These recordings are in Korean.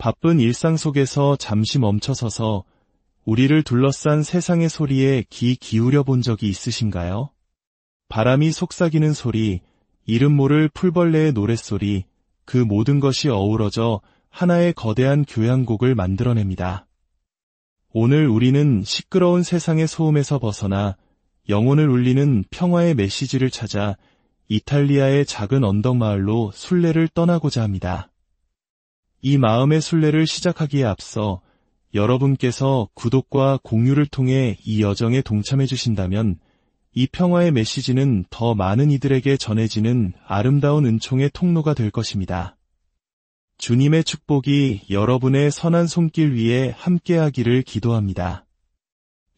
바쁜 일상 속에서 잠시 멈춰서서 우리를 둘러싼 세상의 소리에 귀 기울여 본 적이 있으신가요? 바람이 속삭이는 소리, 이름 모를 풀벌레의 노랫소리, 그 모든 것이 어우러져 하나의 거대한 교향곡을 만들어냅니다. 오늘 우리는 시끄러운 세상의 소음에서 벗어나 영혼을 울리는 평화의 메시지를 찾아 이탈리아의 작은 언덕 마을로 순례를 떠나고자 합니다. 이 마음의 순례를 시작하기에 앞서 여러분께서 구독과 공유를 통해 이 여정에 동참해 주신다면 이 평화의 메시지는 더 많은 이들에게 전해지는 아름다운 은총의 통로가 될 것입니다. 주님의 축복이 여러분의 선한 손길 위에 함께하기를 기도합니다.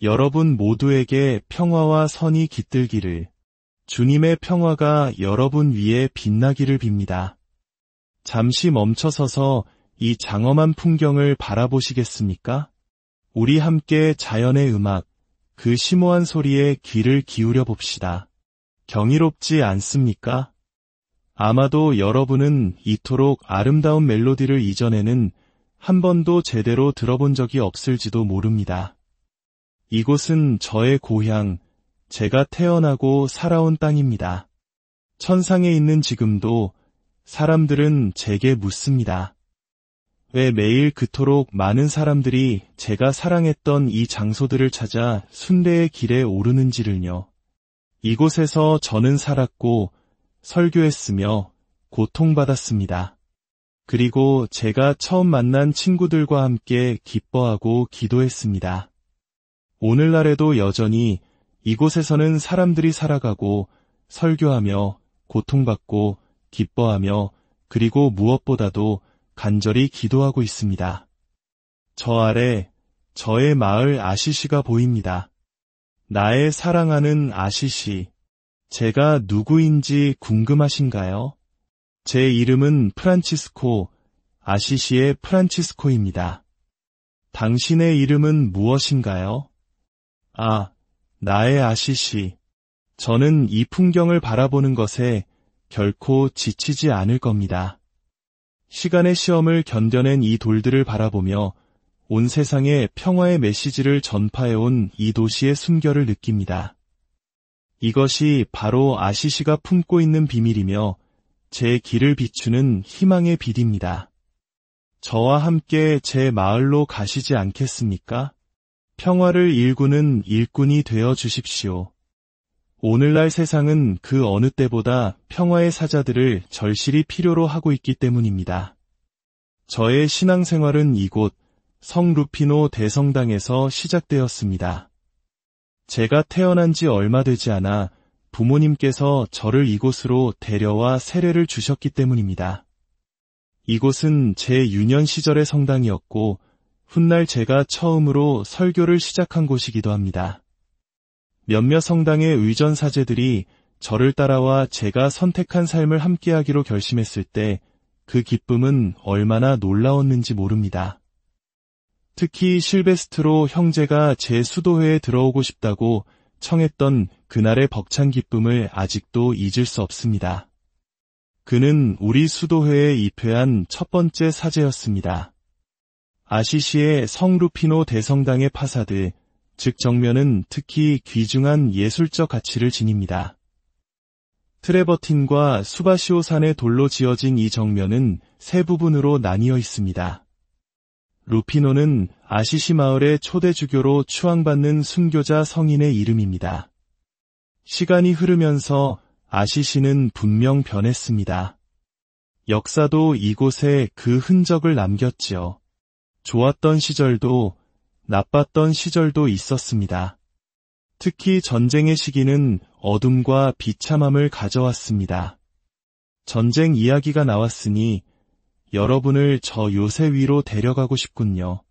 여러분 모두에게 평화와 선이 깃들기를, 주님의 평화가 여러분 위에 빛나기를 빕니다. 잠시 멈춰서서 이 장엄한 풍경을 바라보시겠습니까? 우리 함께 자연의 음악, 그 심오한 소리에 귀를 기울여 봅시다. 경이롭지 않습니까? 아마도 여러분은 이토록 아름다운 멜로디를 이전에는 한 번도 제대로 들어본 적이 없을지도 모릅니다. 이곳은 저의 고향, 제가 태어나고 살아온 땅입니다. 천상에 있는 지금도 사람들은 제게 묻습니다. 왜 매일 그토록 많은 사람들이 제가 사랑했던 이 장소들을 찾아 순례의 길에 오르는지를요. 이곳에서 저는 살았고 설교했으며 고통받았습니다. 그리고 제가 처음 만난 친구들과 함께 기뻐하고 기도했습니다. 오늘날에도 여전히 이곳에서는 사람들이 살아가고 설교하며 고통받고 기뻐하며 그리고 무엇보다도 간절히 기도하고 있습니다. 저 아래 저의 마을 아시시가 보입니다. 나의 사랑하는 아시시, 제가 누구인지 궁금하신가요? 제 이름은 프란치스코, 아시시의 프란치스코입니다. 당신의 이름은 무엇인가요? 아, 나의 아시시. 저는 이 풍경을 바라보는 것에 결코 지치지 않을 겁니다. 시간의 시험을 견뎌낸 이 돌들을 바라보며 온 세상에 평화의 메시지를 전파해온 이 도시의 순결을 느낍니다. 이것이 바로 아시시가 품고 있는 비밀이며 제 길을 비추는 희망의 빛입니다. 저와 함께 제 마을로 가시지 않겠습니까? 평화를 일구는 일꾼이 되어 주십시오. 오늘날 세상은 그 어느 때보다 평화의 사자들을 절실히 필요로 하고 있기 때문입니다. 저의 신앙생활은 이곳 성 루피노 대성당에서 시작되었습니다. 제가 태어난 지 얼마 되지 않아 부모님께서 저를 이곳으로 데려와 세례를 주셨기 때문입니다. 이곳은 제 유년 시절의 성당이었고 훗날 제가 처음으로 설교를 시작한 곳이기도 합니다. 몇몇 성당의 의전 사제들이 저를 따라와 제가 선택한 삶을 함께하기로 결심했을 때 그 기쁨은 얼마나 놀라웠는지 모릅니다. 특히 실베스트로 형제가 제 수도회에 들어오고 싶다고 청했던 그날의 벅찬 기쁨을 아직도 잊을 수 없습니다. 그는 우리 수도회에 입회한 첫 번째 사제였습니다. 아시시의 성 루피노 대성당의 파사드, 즉 정면은 특히 귀중한 예술적 가치를 지닙니다. 트레버틴과 수바시오 산의 돌로 지어진 이 정면은 세 부분으로 나뉘어 있습니다. 루피노는 아시시 마을의 초대 주교로 추앙받는 순교자 성인의 이름입니다. 시간이 흐르면서 아시시는 분명 변했습니다. 역사도 이곳에 그 흔적을 남겼지요. 좋았던 시절도 나빴던 시절도 있었습니다. 특히 전쟁의 시기는 어둠과 비참함을 가져왔습니다. 전쟁 이야기가 나왔으니 여러분을 저 요새 위로 데려가고 싶군요.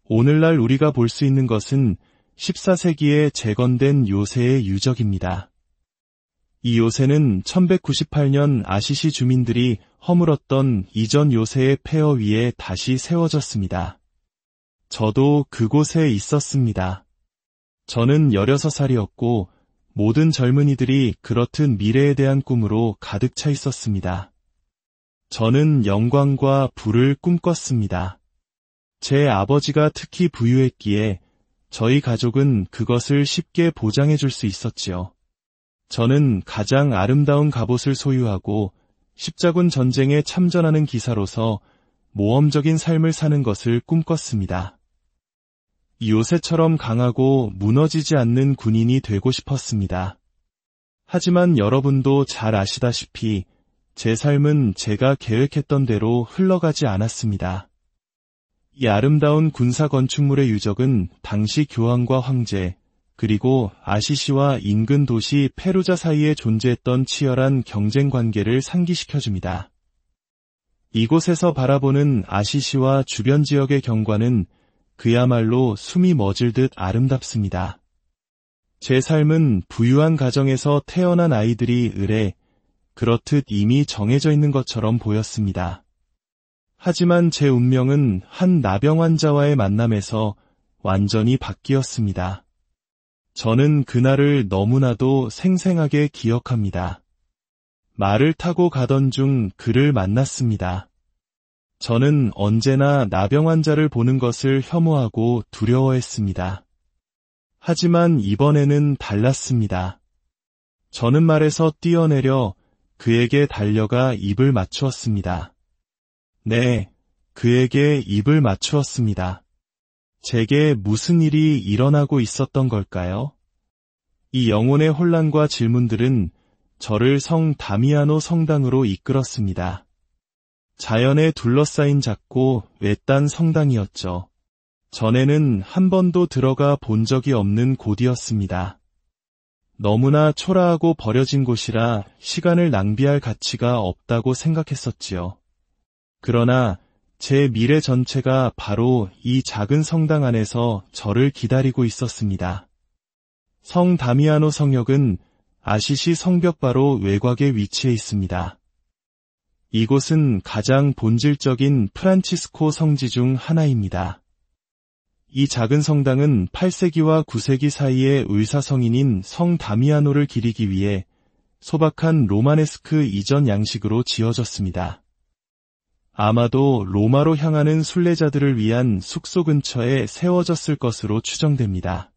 오늘날 우리가 볼 수 있는 것은 14세기에 재건된 요새의 유적입니다. 이 요새는 1198년 아시시 주민들이 허물었던 이전 요새의 폐허 위에 다시 세워졌습니다. 저도 그곳에 있었습니다. 저는 16살이었고 모든 젊은이들이 그렇듯 미래에 대한 꿈으로 가득 차 있었습니다. 저는 영광과 부를 꿈꿨습니다. 제 아버지가 특히 부유했기에 저희 가족은 그것을 쉽게 보장해 줄 수 있었지요. 저는 가장 아름다운 갑옷을 소유하고 십자군 전쟁에 참전하는 기사로서 모험적인 삶을 사는 것을 꿈꿨습니다. 요새처럼 강하고 무너지지 않는 군인이 되고 싶었습니다. 하지만 여러분도 잘 아시다시피 제 삶은 제가 계획했던 대로 흘러가지 않았습니다. 이 아름다운 군사 건축물의 유적은 당시 교황과 황제, 그리고 아시시와 인근 도시 페루자 사이에 존재했던 치열한 경쟁 관계를 상기시켜줍니다. 이곳에서 바라보는 아시시와 주변 지역의 경관은 그야말로 숨이 멎을 듯 아름답습니다. 제 삶은 부유한 가정에서 태어난 아이들이 을에 그렇듯 이미 정해져 있는 것처럼 보였습니다. 하지만 제 운명은 한 나병 환자와의 만남에서 완전히 바뀌었습니다. 저는 그날을 너무나도 생생하게 기억합니다. 말을 타고 가던 중 그를 만났습니다. 저는 언제나 나병 환자를 보는 것을 혐오하고 두려워했습니다. 하지만 이번에는 달랐습니다. 저는 말에서 뛰어내려 그에게 달려가 입을 맞추었습니다. 네, 그에게 입을 맞추었습니다. 제게 무슨 일이 일어나고 있었던 걸까요? 이 영혼의 혼란과 질문들은 저를 성 다미아노 성당으로 이끌었습니다. 자연에 둘러싸인 작고 외딴 성당이었죠. 전에는 한 번도 들어가 본 적이 없는 곳이었습니다. 너무나 초라하고 버려진 곳이라 시간을 낭비할 가치가 없다고 생각했었지요. 그러나 제 미래 전체가 바로 이 작은 성당 안에서 저를 기다리고 있었습니다. 성 다미아노 성역은 아시시 성벽 바로 외곽에 위치해 있습니다. 이곳은 가장 본질적인 프란치스코 성지 중 하나입니다. 이 작은 성당은 8세기와 9세기 사이에 의사성인인 성 다미아노를 기리기 위해 소박한 로마네스크 이전 양식으로 지어졌습니다. 아마도 로마로 향하는 순례자들을 위한 숙소 근처에 세워졌을 것으로 추정됩니다.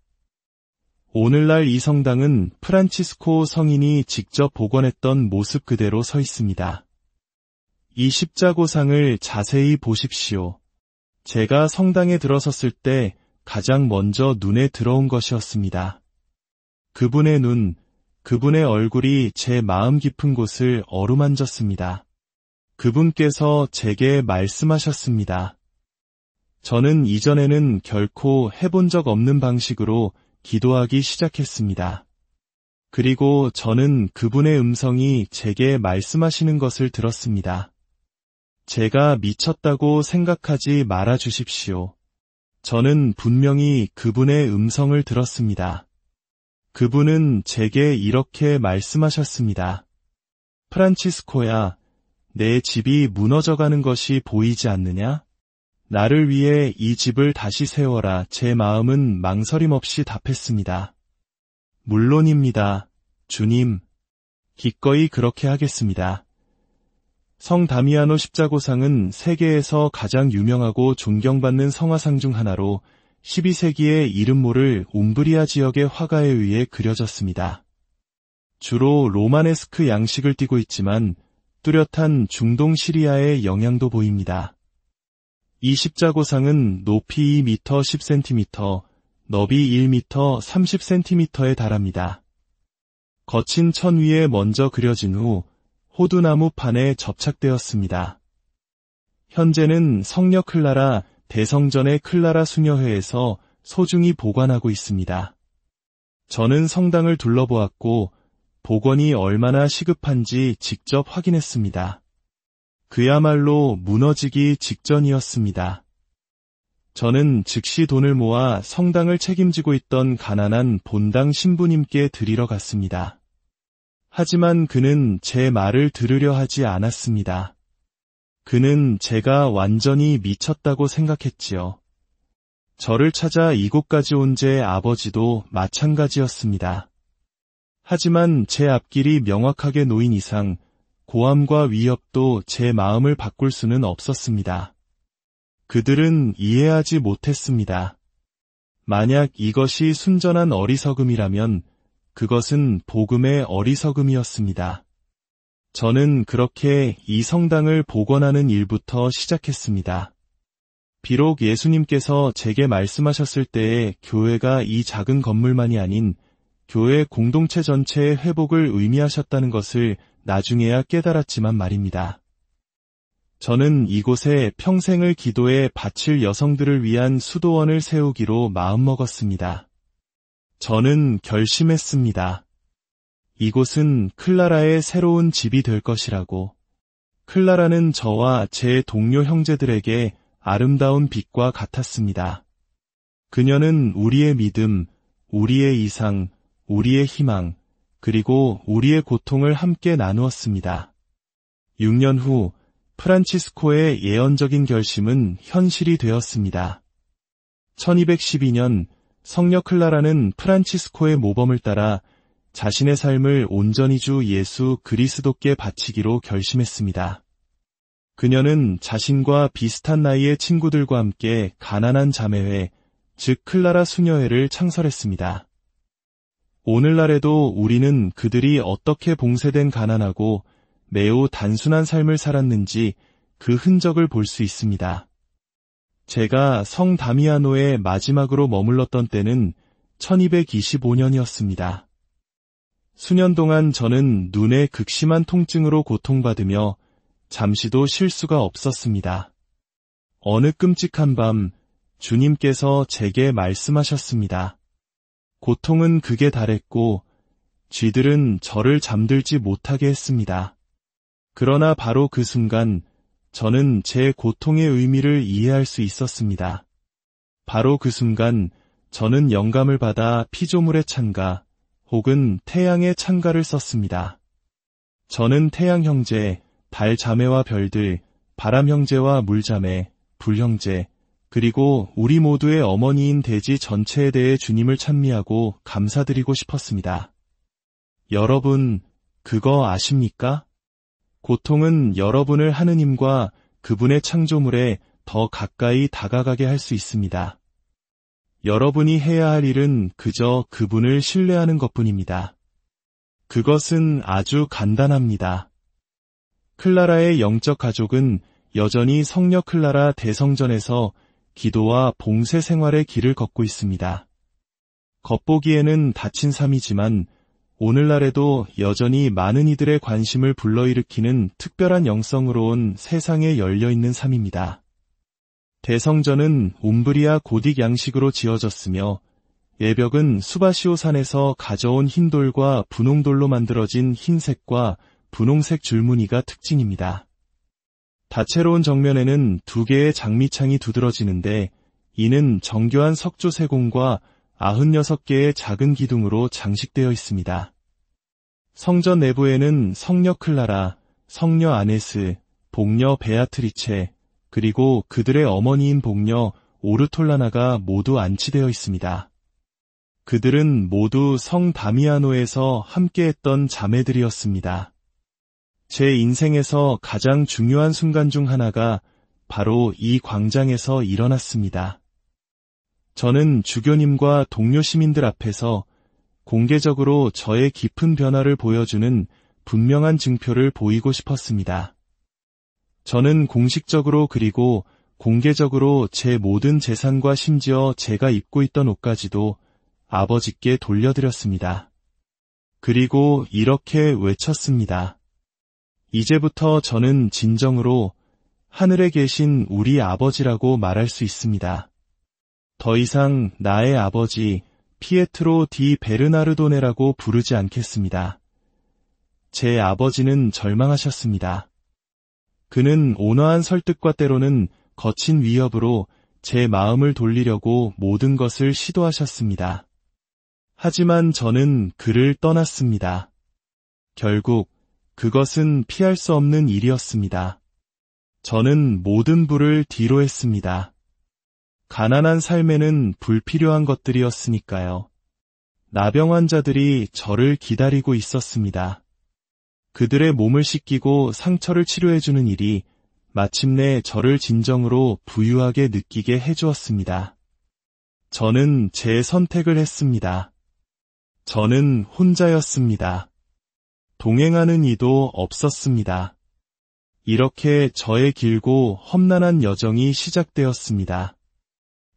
오늘날 이 성당은 프란치스코 성인이 직접 복원했던 모습 그대로 서 있습니다. 이 십자고상을 자세히 보십시오. 제가 성당에 들어섰을 때 가장 먼저 눈에 들어온 것이었습니다. 그분의 눈, 그분의 얼굴이 제 마음 깊은 곳을 어루만졌습니다. 그분께서 제게 말씀하셨습니다. 저는 이전에는 결코 해본 적 없는 방식으로 기도하기 시작했습니다. 그리고 저는 그분의 음성이 제게 말씀하시는 것을 들었습니다. 제가 미쳤다고 생각하지 말아 주십시오. 저는 분명히 그분의 음성을 들었습니다. 그분은 제게 이렇게 말씀하셨습니다. 프란치스코야, 내 집이 무너져가는 것이 보이지 않느냐? 나를 위해 이 집을 다시 세워라. 제 마음은 망설임 없이 답했습니다. 물론입니다, 주님. 기꺼이 그렇게 하겠습니다. 성 다미아노 십자고상은 세계에서 가장 유명하고 존경받는 성화상 중 하나로 12세기에 이름 모를 움브리아 지역의 화가에 의해 그려졌습니다. 주로 로마네스크 양식을 띠고 있지만 뚜렷한 중동 시리아의 영향도 보입니다. 이 십자고상은 높이 2m 10cm, 너비 1m 30cm에 달합니다. 거친 천 위에 먼저 그려진 후 호두나무 판에 접착되었습니다. 현재는 성녀 클라라 대성전의 클라라 수녀회에서 소중히 보관하고 있습니다. 저는 성당을 둘러보았고 복원이 얼마나 시급한지 직접 확인했습니다. 그야말로 무너지기 직전이었습니다. 저는 즉시 돈을 모아 성당을 책임지고 있던 가난한 본당 신부님께 드리러 갔습니다. 하지만 그는 제 말을 들으려 하지 않았습니다. 그는 제가 완전히 미쳤다고 생각했지요. 저를 찾아 이곳까지 온 제 아버지도 마찬가지였습니다. 하지만 제 앞길이 명확하게 놓인 이상 고함과 위협도 제 마음을 바꿀 수는 없었습니다. 그들은 이해하지 못했습니다. 만약 이것이 순전한 어리석음이라면 그것은 복음의 어리석음이었습니다. 저는 그렇게 이 성당을 복원하는 일부터 시작했습니다. 비록 예수님께서 제게 말씀하셨을 때에 교회가 이 작은 건물만이 아닌 교회 공동체 전체의 회복을 의미하셨다는 것을 나중에야 깨달았지만 말입니다. 저는 이곳에 평생을 기도에 바칠 여성들을 위한 수도원을 세우기로 마음먹었습니다. 저는 결심했습니다. 이곳은 클라라의 새로운 집이 될 것이라고. 클라라는 저와 제 동료 형제들에게 아름다운 빛과 같았습니다. 그녀는 우리의 믿음, 우리의 이상, 우리의 희망, 그리고 우리의 고통을 함께 나누었습니다. 6년 후 프란치스코의 예언적인 결심은 현실이 되었습니다. 1212년 성녀 클라라는 프란치스코의 모범을 따라 자신의 삶을 온전히 주 예수 그리스도께 바치기로 결심했습니다. 그녀는 자신과 비슷한 나이의 친구들과 함께 가난한 자매회, 즉 클라라 수녀회를 창설했습니다. 오늘날에도 우리는 그들이 어떻게 봉쇄된 가난하고 매우 단순한 삶을 살았는지 그 흔적을 볼 수 있습니다. 제가 성 다미아노에 마지막으로 머물렀던 때는 1225년이었습니다. 수년 동안 저는 눈의 극심한 통증으로 고통받으며 잠시도 쉴 수가 없었습니다. 어느 끔찍한 밤 주님께서 제게 말씀하셨습니다. 고통은 극에 달했고 쥐들은 저를 잠들지 못하게 했습니다. 그러나 바로 그 순간 저는 제 고통의 의미를 이해할 수 있었습니다. 바로 그 순간 저는 영감을 받아 피조물의 찬가 혹은 태양의 찬가를 썼습니다. 저는 태양 형제, 달 자매와 별들, 바람 형제와 물 자매, 불 형제, 그리고 우리 모두의 어머니인 대지 전체에 대해 주님을 찬미하고 감사드리고 싶었습니다. 여러분, 그거 아십니까? 고통은 여러분을 하느님과 그분의 창조물에 더 가까이 다가가게 할 수 있습니다. 여러분이 해야 할 일은 그저 그분을 신뢰하는 것뿐입니다. 그것은 아주 간단합니다. 클라라의 영적 가족은 여전히 성녀 클라라 대성전에서 기도와 봉쇄 생활의 길을 걷고 있습니다. 겉보기에는 다친 삶이지만 오늘날에도 여전히 많은 이들의 관심을 불러일으키는 특별한 영성으로 온 세상에 열려있는 삶입니다. 대성전은 움브리아 고딕 양식으로 지어졌으며 예벽은 수바시오 산에서 가져온 흰돌과 분홍돌로 만들어진 흰색과 분홍색 줄무늬가 특징입니다. 다채로운 정면에는 2개의 장미창이 두드러지는데 이는 정교한 석조 세공과 96개의 작은 기둥으로 장식되어 있습니다. 성전 내부에는 성녀 클라라, 성녀 아네스, 복녀 베아트리체, 그리고 그들의 어머니인 복녀 오르톨라나가 모두 안치되어 있습니다. 그들은 모두 성 다미아노에서 함께했던 자매들이었습니다. 제 인생에서 가장 중요한 순간 중 하나가 바로 이 광장에서 일어났습니다. 저는 주교님과 동료 시민들 앞에서 공개적으로 저의 깊은 변화를 보여주는 분명한 증표를 보이고 싶었습니다. 저는 공식적으로 그리고 공개적으로 제 모든 재산과 심지어 제가 입고 있던 옷까지도 아버지께 돌려드렸습니다. 그리고 이렇게 외쳤습니다. 이제부터 저는 진정으로 하늘에 계신 우리 아버지라고 말할 수 있습니다. 더 이상 나의 아버지 피에트로 디 베르나르도네라고 부르지 않겠습니다. 제 아버지는 절망하셨습니다. 그는 온화한 설득과 때로는 거친 위협으로 제 마음을 돌리려고 모든 것을 시도하셨습니다. 하지만 저는 그를 떠났습니다. 결국 그것은 피할 수 없는 일이었습니다. 저는 모든 부를 뒤로 했습니다. 가난한 삶에는 불필요한 것들이었으니까요. 나병 환자들이 저를 기다리고 있었습니다. 그들의 몸을 씻기고 상처를 치료해주는 일이 마침내 저를 진정으로 부유하게 느끼게 해주었습니다. 저는 제 선택을 했습니다. 저는 혼자였습니다. 동행하는 이도 없었습니다. 이렇게 저의 길고 험난한 여정이 시작되었습니다.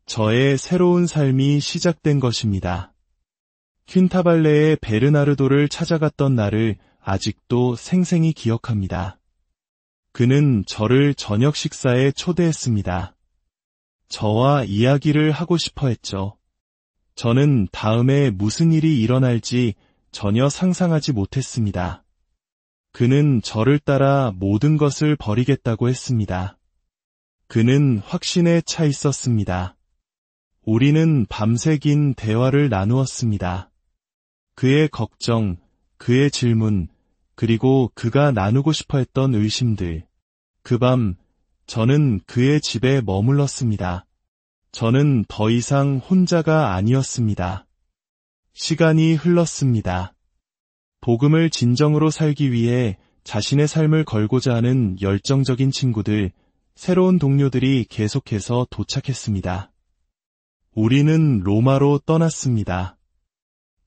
저의 새로운 삶이 시작된 것입니다. 퀸타발레의 베르나르도를 찾아갔던 날을 아직도 생생히 기억합니다. 그는 저를 저녁 식사에 초대했습니다. 저와 이야기를 하고 싶어 했죠. 저는 다음에 무슨 일이 일어날지 전혀 상상하지 못했습니다. 그는 저를 따라 모든 것을 버리겠다고 했습니다. 그는 확신에 차 있었습니다. 우리는 밤새 긴 대화를 나누었습니다. 그의 걱정, 그의 질문, 그리고 그가 나누고 싶어 했던 의심들. 그 밤, 저는 그의 집에 머물렀습니다. 저는 더 이상 혼자가 아니었습니다. 시간이 흘렀습니다. 복음을 진정으로 살기 위해 자신의 삶을 걸고자 하는 열정적인 친구들, 새로운 동료들이 계속해서 도착했습니다. 우리는 로마로 떠났습니다.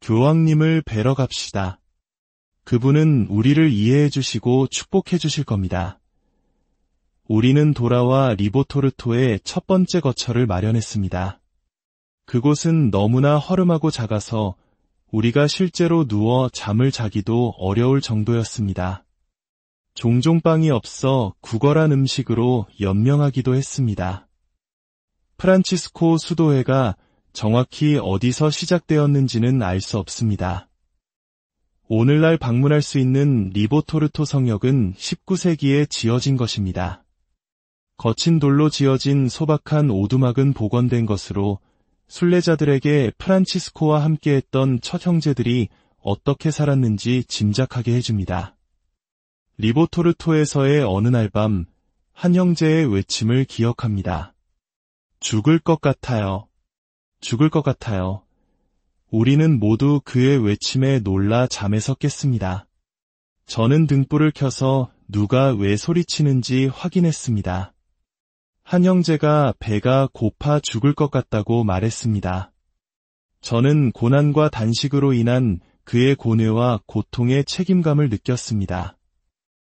교황님을 뵈러 갑시다. 그분은 우리를 이해해 주시고 축복해 주실 겁니다. 우리는 돌아와 리보토르토의 첫 번째 거처를 마련했습니다. 그곳은 너무나 허름하고 작아서 우리가 실제로 누워 잠을 자기도 어려울 정도였습니다. 종종 빵이 없어 구걸한 음식으로 연명하기도 했습니다. 프란치스코 수도회가 정확히 어디서 시작되었는지는 알 수 없습니다. 오늘날 방문할 수 있는 리보토르토 성역은 19세기에 지어진 것입니다. 거친 돌로 지어진 소박한 오두막은 복원된 것으로 순례자들에게 프란치스코와 함께했던 첫 형제들이 어떻게 살았는지 짐작하게 해줍니다. 리보토르토에서의 어느 날 밤, 한 형제의 외침을 기억합니다. 죽을 것 같아요. 죽을 것 같아요. 우리는 모두 그의 외침에 놀라 잠에서 깼습니다. 저는 등불을 켜서 누가 왜 소리치는지 확인했습니다. 한 형제가 배가 고파 죽을 것 같다고 말했습니다. 저는 고난과 단식으로 인한 그의 고뇌와 고통의 책임감을 느꼈습니다.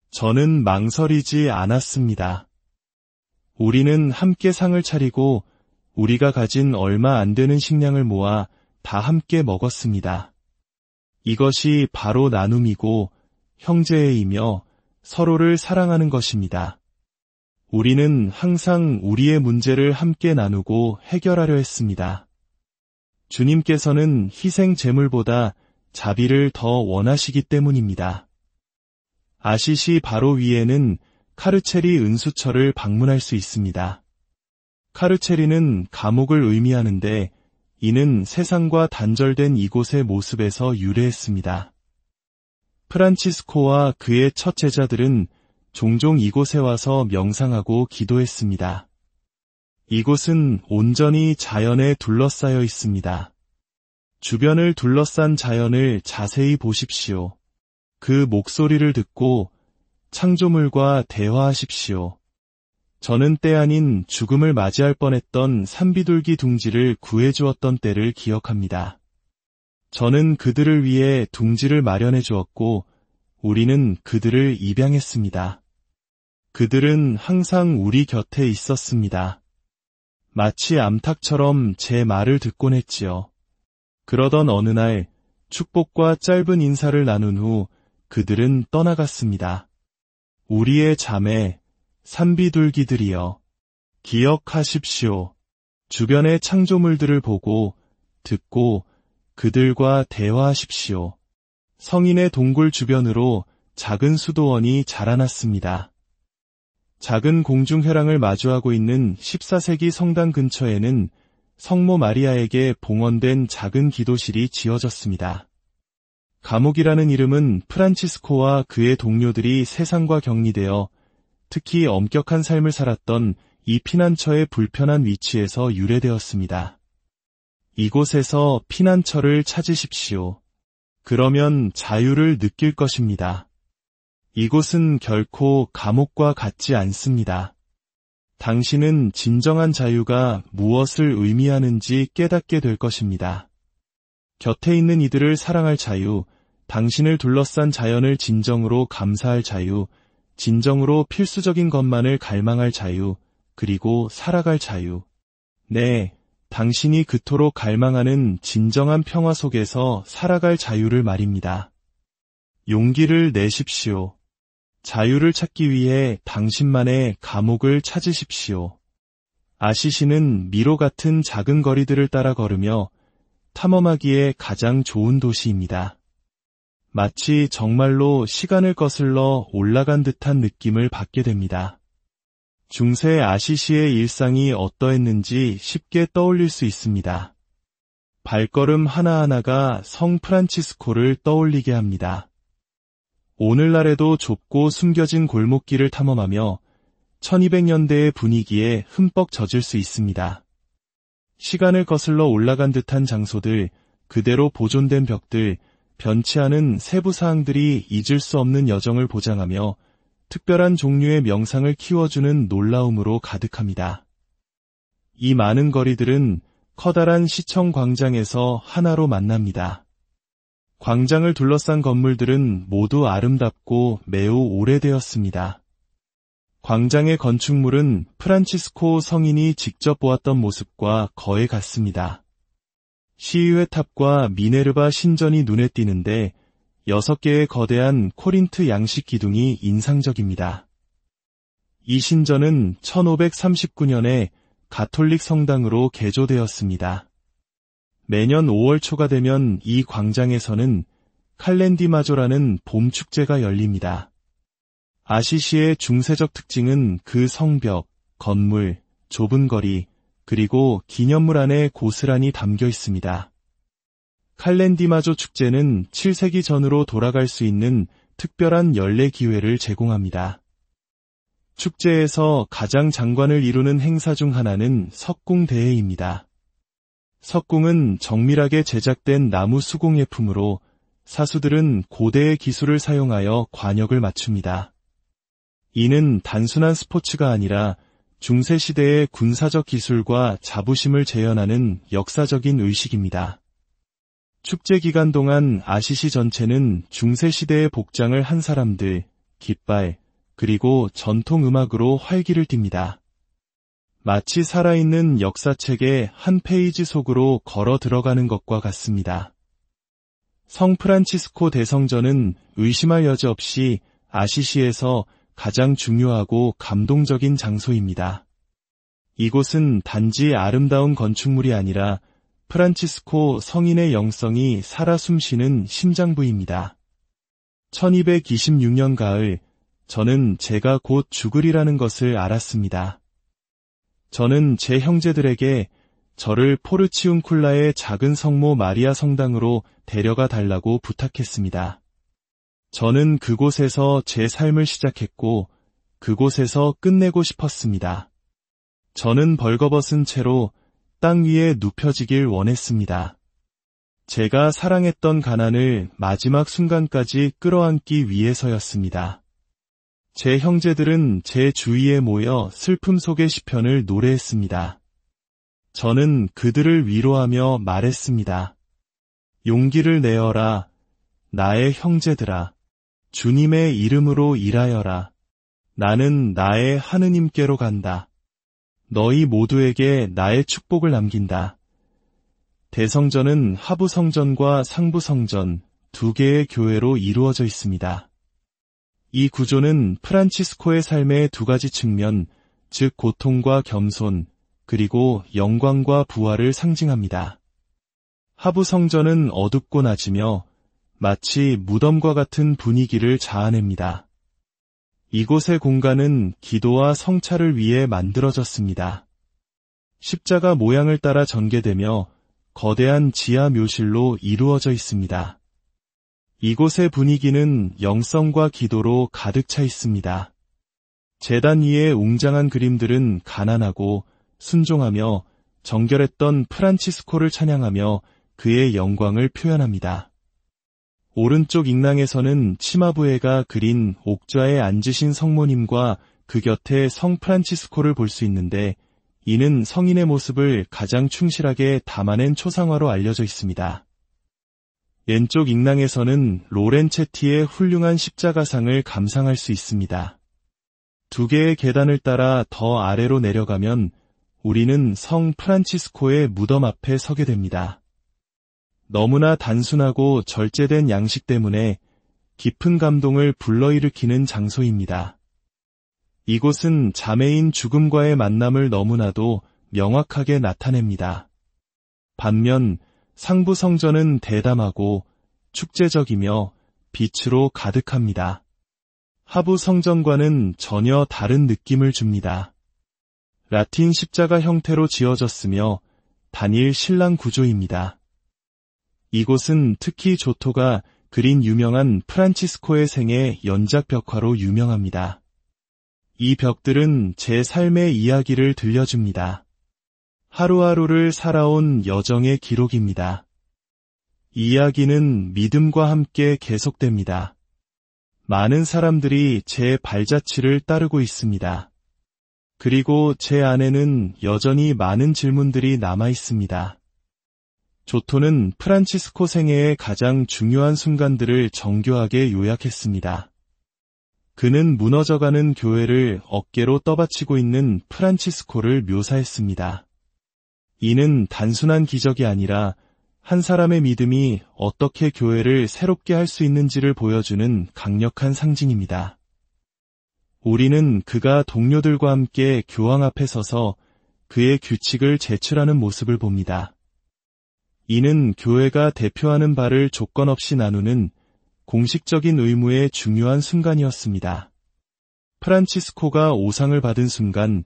저는 망설이지 않았습니다. 우리는 함께 상을 차리고 우리가 가진 얼마 안 되는 식량을 모아 다 함께 먹었습니다. 이것이 바로 나눔이고 형제애이며 서로를 사랑하는 것입니다. 우리는 항상 우리의 문제를 함께 나누고 해결하려 했습니다. 주님께서는 희생 제물보다 자비를 더 원하시기 때문입니다. 아시시 바로 위에는 카르체리 은수처를 방문할 수 있습니다. 카르체리는 감옥을 의미하는데 이는 세상과 단절된 이곳의 모습에서 유래했습니다. 프란치스코와 그의 첫 제자들은 종종 이곳에 와서 명상하고 기도했습니다. 이곳은 온전히 자연에 둘러싸여 있습니다. 주변을 둘러싼 자연을 자세히 보십시오. 그 목소리를 듣고 창조물과 대화하십시오. 저는 때 아닌 죽음을 맞이할 뻔했던 산비둘기 둥지를 구해주었던 때를 기억합니다. 저는 그들을 위해 둥지를 마련해 주었고 우리는 그들을 입양했습니다. 그들은 항상 우리 곁에 있었습니다. 마치 암탉처럼 제 말을 듣곤 했지요. 그러던 어느 날 축복과 짧은 인사를 나눈 후 그들은 떠나갔습니다. 우리의 자매, 산비둘기들이여, 기억하십시오. 주변의 창조물들을 보고, 듣고, 그들과 대화하십시오. 성인의 동굴 주변으로 작은 수도원이 자라났습니다. 작은 공중회랑을 마주하고 있는 14세기 성당 근처에는 성모 마리아에게 봉헌된 작은 기도실이 지어졌습니다. 감옥이라는 이름은 프란치스코와 그의 동료들이 세상과 격리되어 특히 엄격한 삶을 살았던 이 피난처의 불편한 위치에서 유래되었습니다. 이곳에서 피난처를 찾으십시오. 그러면 자유를 느낄 것입니다. 이곳은 결코 감옥과 같지 않습니다. 당신은 진정한 자유가 무엇을 의미하는지 깨닫게 될 것입니다. 곁에 있는 이들을 사랑할 자유, 당신을 둘러싼 자연을 진정으로 감사할 자유, 진정으로 필수적인 것만을 갈망할 자유, 그리고 살아갈 자유. 네, 당신이 그토록 갈망하는 진정한 평화 속에서 살아갈 자유를 말입니다. 용기를 내십시오. 자유를 찾기 위해 당신만의 감옥을 찾으십시오. 아시시는 미로 같은 작은 거리들을 따라 걸으며 탐험하기에 가장 좋은 도시입니다. 마치 정말로 시간을 거슬러 올라간 듯한 느낌을 받게 됩니다. 중세 아시시의 일상이 어떠했는지 쉽게 떠올릴 수 있습니다. 발걸음 하나하나가 성 프란치스코를 떠올리게 합니다. 오늘날에도 좁고 숨겨진 골목길을 탐험하며 1200년대의 분위기에 흠뻑 젖을 수 있습니다. 시간을 거슬러 올라간 듯한 장소들, 그대로 보존된 벽들, 변치 않은 세부 사항들이 잊을 수 없는 여정을 보장하며 특별한 종류의 명상을 키워주는 놀라움으로 가득합니다. 이 많은 거리들은 커다란 시청 광장에서 하나로 만납니다. 광장을 둘러싼 건물들은 모두 아름답고 매우 오래되었습니다. 광장의 건축물은 프란치스코 성인이 직접 보았던 모습과 거의 같습니다. 시위회 탑과 미네르바 신전이 눈에 띄는데 6개의 거대한 코린트 양식 기둥이 인상적입니다. 이 신전은 1539년에 가톨릭 성당으로 개조되었습니다. 매년 5월 초가 되면 이 광장에서는 칼렌디마조라는 봄 축제가 열립니다. 아시시의 중세적 특징은 그 성벽, 건물, 좁은 거리, 그리고 기념물 안에 고스란히 담겨 있습니다. 칼렌디마조 축제는 7세기 전으로 돌아갈 수 있는 특별한 연례 기회를 제공합니다. 축제에서 가장 장관을 이루는 행사 중 하나는 석궁대회입니다. 석궁은 정밀하게 제작된 나무 수공 예품으로 사수들은 고대의 기술을 사용하여 관역을 맞춥니다. 이는 단순한 스포츠가 아니라 중세시대의 군사적 기술과 자부심을 재현하는 역사적인 의식입니다. 축제 기간 동안 아시시 전체는 중세시대의 복장을 한 사람들, 깃발, 그리고 전통 음악으로 활기를 띱니다. 마치 살아있는 역사책의 한 페이지 속으로 걸어 들어가는 것과 같습니다. 성 프란치스코 대성전은 의심할 여지 없이 아시시에서 가장 중요하고 감동적인 장소입니다. 이곳은 단지 아름다운 건축물이 아니라 프란치스코 성인의 영성이 살아 숨쉬는 심장부입니다. 1226년 가을, 저는 제가 곧 죽으리라는 것을 알았습니다. 저는 제 형제들에게 저를 포르치움쿨라의 작은 성모 마리아 성당으로 데려가 달라고 부탁했습니다. 저는 그곳에서 제 삶을 시작했고 그곳에서 끝내고 싶었습니다. 저는 벌거벗은 채로 땅 위에 눕혀지길 원했습니다. 제가 사랑했던 가난을 마지막 순간까지 끌어안기 위해서였습니다. 제 형제들은 제 주위에 모여 슬픔 속의 시편을 노래했습니다. 저는 그들을 위로하며 말했습니다. 용기를 내어라, 나의 형제들아. 주님의 이름으로 일하여라. 나는 나의 하느님께로 간다. 너희 모두에게 나의 축복을 남긴다. 대성전은 하부성전과 상부성전 2개의 교회로 이루어져 있습니다. 이 구조는 프란치스코의 삶의 2가지 측면, 즉 고통과 겸손, 그리고 영광과 부활을 상징합니다. 하부성전은 어둡고 낮으며 마치 무덤과 같은 분위기를 자아냅니다. 이곳의 공간은 기도와 성찰을 위해 만들어졌습니다. 십자가 모양을 따라 전개되며 거대한 지하 묘실로 이루어져 있습니다. 이곳의 분위기는 영성과 기도로 가득 차 있습니다. 제단 위의 웅장한 그림들은 가난하고 순종하며 정결했던 프란치스코를 찬양하며 그의 영광을 표현합니다. 오른쪽 익랑에서는 치마부에가 그린 옥좌에 앉으신 성모님과 그 곁에 성 프란치스코를 볼 수 있는데, 이는 성인의 모습을 가장 충실하게 담아낸 초상화로 알려져 있습니다. 왼쪽 익랑에서는 로렌체티의 훌륭한 십자가상을 감상할 수 있습니다. 두 개의 계단을 따라 더 아래로 내려가면 우리는 성 프란치스코의 무덤 앞에 서게 됩니다. 너무나 단순하고 절제된 양식 때문에 깊은 감동을 불러일으키는 장소입니다. 이곳은 자매인 죽음과의 만남을 너무나도 명확하게 나타냅니다. 반면 상부 성전은 대담하고 축제적이며 빛으로 가득합니다. 하부 성전과는 전혀 다른 느낌을 줍니다. 라틴 십자가 형태로 지어졌으며 단일 신랑 구조입니다. 이곳은 특히 조토가 그린 유명한 프란치스코의 생애 연작 벽화로 유명합니다. 이 벽들은 제 삶의 이야기를 들려줍니다. 하루하루를 살아온 여정의 기록입니다. 이 이야기는 믿음과 함께 계속됩니다. 많은 사람들이 제 발자취를 따르고 있습니다. 그리고 제 안에는 여전히 많은 질문들이 남아 있습니다. 조토는 프란치스코 생애의 가장 중요한 순간들을 정교하게 요약했습니다. 그는 무너져가는 교회를 어깨로 떠받치고 있는 프란치스코를 묘사했습니다. 이는 단순한 기적이 아니라 한 사람의 믿음이 어떻게 교회를 새롭게 할 수 있는지를 보여주는 강력한 상징입니다. 우리는 그가 동료들과 함께 교황 앞에 서서 그의 규칙을 제출하는 모습을 봅니다. 이는 교회가 대표하는 바를 조건 없이 나누는 공식적인 의무의 중요한 순간이었습니다. 프란치스코가 오상을 받은 순간,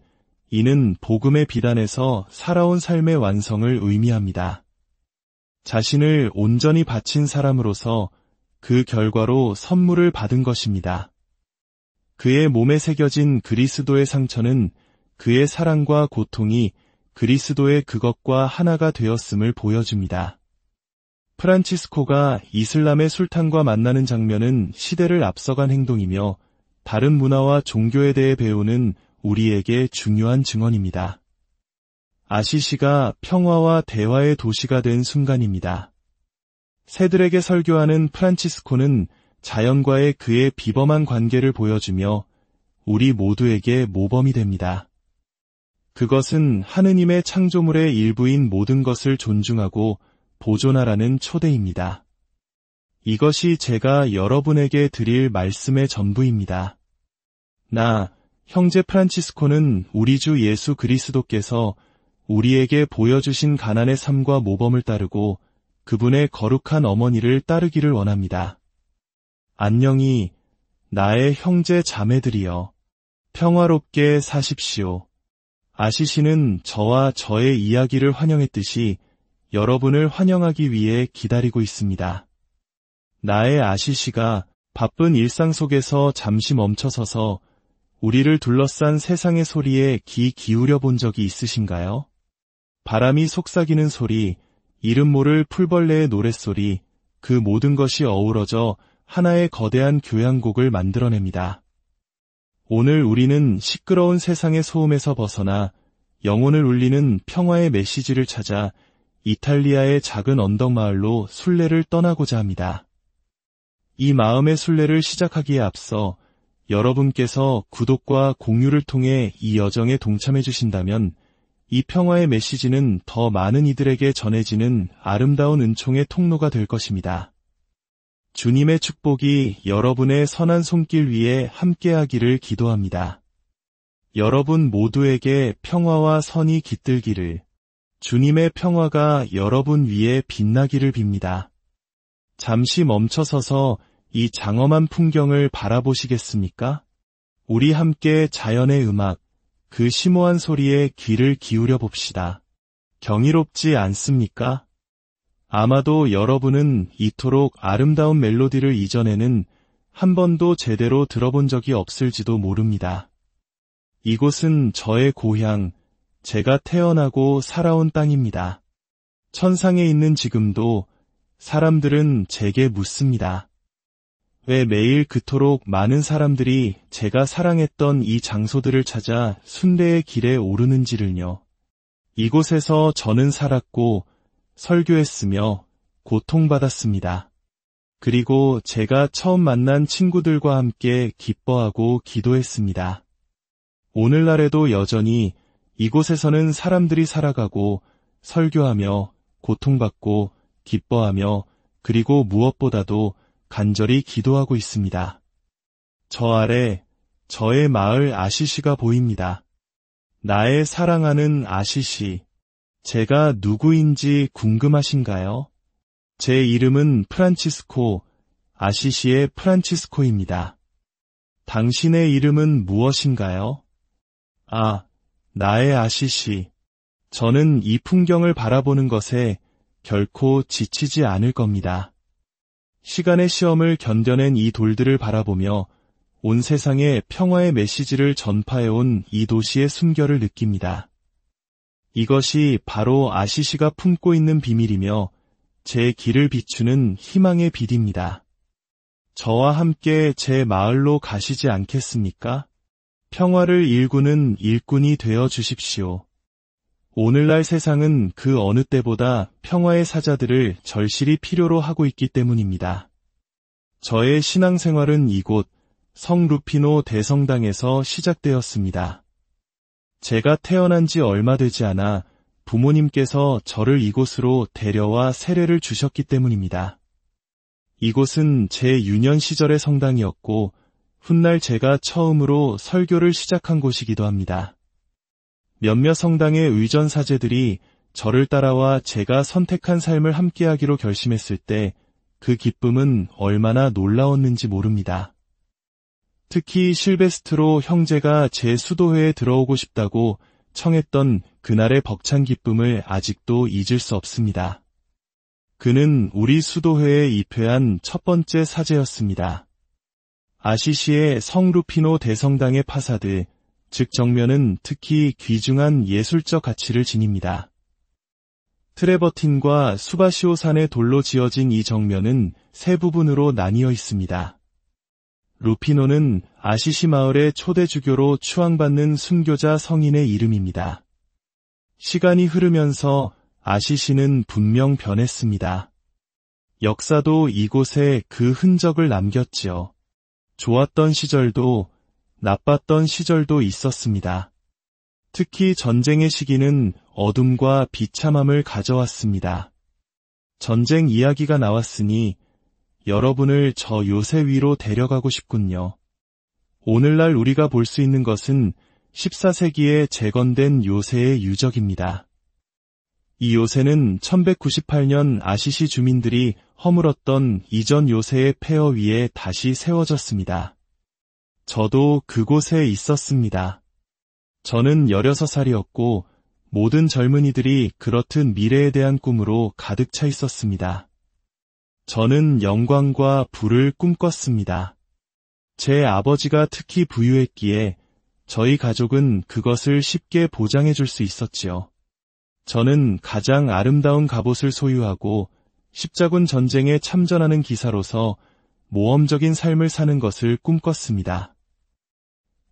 이는 복음의 비단에서 살아온 삶의 완성을 의미합니다. 자신을 온전히 바친 사람으로서 그 결과로 선물을 받은 것입니다. 그의 몸에 새겨진 그리스도의 상처는 그의 사랑과 고통이 그리스도의 그것과 하나가 되었음을 보여줍니다. 프란치스코가 이슬람의 술탄과 만나는 장면은 시대를 앞서간 행동이며 다른 문화와 종교에 대해 배우는 우리에게 중요한 증언입니다. 아시시가 평화와 대화의 도시가 된 순간입니다. 새들에게 설교하는 프란치스코는 자연과의 그의 비범한 관계를 보여주며 우리 모두에게 모범이 됩니다. 그것은 하느님의 창조물의 일부인 모든 것을 존중하고 보존하라는 초대입니다. 이것이 제가 여러분에게 드릴 말씀의 전부입니다. 형제 프란치스코는 우리 주 예수 그리스도께서 우리에게 보여주신 가난의 삶과 모범을 따르고 그분의 거룩한 어머니를 따르기를 원합니다. 안녕히 나의 형제 자매들이여, 평화롭게 사십시오. 아시시는 저와 저의 이야기를 환영했듯이 여러분을 환영하기 위해 기다리고 있습니다. 나의 아시시가 바쁜 일상 속에서 잠시 멈춰서서 우리를 둘러싼 세상의 소리에 귀 기울여 본 적이 있으신가요? 바람이 속삭이는 소리, 이름 모를 풀벌레의 노랫소리, 그 모든 것이 어우러져 하나의 거대한 교향곡을 만들어냅니다. 오늘 우리는 시끄러운 세상의 소음에서 벗어나 영혼을 울리는 평화의 메시지를 찾아 이탈리아의 작은 언덕 마을로 순례를 떠나고자 합니다. 이 마음의 순례를 시작하기에 앞서 여러분께서 구독과 공유를 통해 이 여정에 동참해 주신다면 이 평화의 메시지는 더 많은 이들에게 전해지는 아름다운 은총의 통로가 될 것입니다. 주님의 축복이 여러분의 선한 손길 위에 함께하기를 기도합니다. 여러분 모두에게 평화와 선이 깃들기를, 주님의 평화가 여러분 위에 빛나기를 빕니다. 잠시 멈춰서서 이 장엄한 풍경을 바라보시겠습니까? 우리 함께 자연의 음악, 그 심오한 소리에 귀를 기울여 봅시다. 경이롭지 않습니까? 아마도 여러분은 이토록 아름다운 멜로디를 이전에는 한 번도 제대로 들어본 적이 없을지도 모릅니다. 이곳은 저의 고향, 제가 태어나고 살아온 땅입니다. 천상에 있는 지금도 사람들은 제게 묻습니다. 왜 매일 그토록 많은 사람들이 제가 사랑했던 이 장소들을 찾아 순례의 길에 오르는지를요. 이곳에서 저는 살았고 설교했으며 고통받았습니다. 그리고 제가 처음 만난 친구들과 함께 기뻐하고 기도했습니다. 오늘날에도 여전히 이곳에서는 사람들이 살아가고 설교하며 고통받고 기뻐하며 그리고 무엇보다도 간절히 기도하고 있습니다. 저 아래 저의 마을 아시시가 보입니다. 나의 사랑하는 아시시, 제가 누구인지 궁금하신가요? 제 이름은 프란치스코, 아시시의 프란치스코입니다. 당신의 이름은 무엇인가요? 아, 나의 아시시. 저는 이 풍경을 바라보는 것에 결코 지치지 않을 겁니다. 시간의 시험을 견뎌낸 이 돌들을 바라보며 온 세상에 평화의 메시지를 전파해온 이 도시의 순결을 느낍니다. 이것이 바로 아시시가 품고 있는 비밀이며 제 길을 비추는 희망의 빛입니다. 저와 함께 제 마을로 가시지 않겠습니까? 평화를 일구는 일꾼이 되어 주십시오. 오늘날 세상은 그 어느 때보다 평화의 사자들을 절실히 필요로 하고 있기 때문입니다. 저의 신앙생활은 이곳 성 루피노 대성당에서 시작되었습니다. 제가 태어난 지 얼마 되지 않아 부모님께서 저를 이곳으로 데려와 세례를 주셨기 때문입니다. 이곳은 제 유년 시절의 성당이었고 훗날 제가 처음으로 설교를 시작한 곳이기도 합니다. 몇몇 성당의 의전 사제들이 저를 따라와 제가 선택한 삶을 함께하기로 결심했을 때 그 기쁨은 얼마나 놀라웠는지 모릅니다. 특히 실베스트로 형제가 제 수도회에 들어오고 싶다고 청했던 그날의 벅찬 기쁨을 아직도 잊을 수 없습니다. 그는 우리 수도회에 입회한 첫 번째 사제였습니다. 아시시의 성 루피노 대성당의 파사드, 즉 정면은 특히 귀중한 예술적 가치를 지닙니다. 트레버틴과 수바시오 산의 돌로 지어진 이 정면은 세 부분으로 나뉘어 있습니다. 루피노는 아시시 마을의 초대 주교로 추앙받는 순교자 성인의 이름입니다. 시간이 흐르면서 아시시는 분명 변했습니다. 역사도 이곳에 그 흔적을 남겼지요. 좋았던 시절도 나빴던 시절도 있었습니다. 특히 전쟁의 시기는 어둠과 비참함을 가져왔습니다. 전쟁 이야기가 나왔으니 여러분을 저 요새 위로 데려가고 싶군요. 오늘날 우리가 볼 수 있는 것은 14세기에 재건된 요새의 유적입니다. 이 요새는 1198년 아시시 주민들이 허물었던 이전 요새의 폐허 위에 다시 세워졌습니다. 저도 그곳에 있었습니다. 저는 16살이었고 모든 젊은이들이 그렇듯 미래에 대한 꿈으로 가득 차 있었습니다. 저는 영광과 부를 꿈꿨습니다. 제 아버지가 특히 부유했기에 저희 가족은 그것을 쉽게 보장해 줄 수 있었지요. 저는 가장 아름다운 갑옷을 소유하고 십자군 전쟁에 참전하는 기사로서 모험적인 삶을 사는 것을 꿈꿨습니다.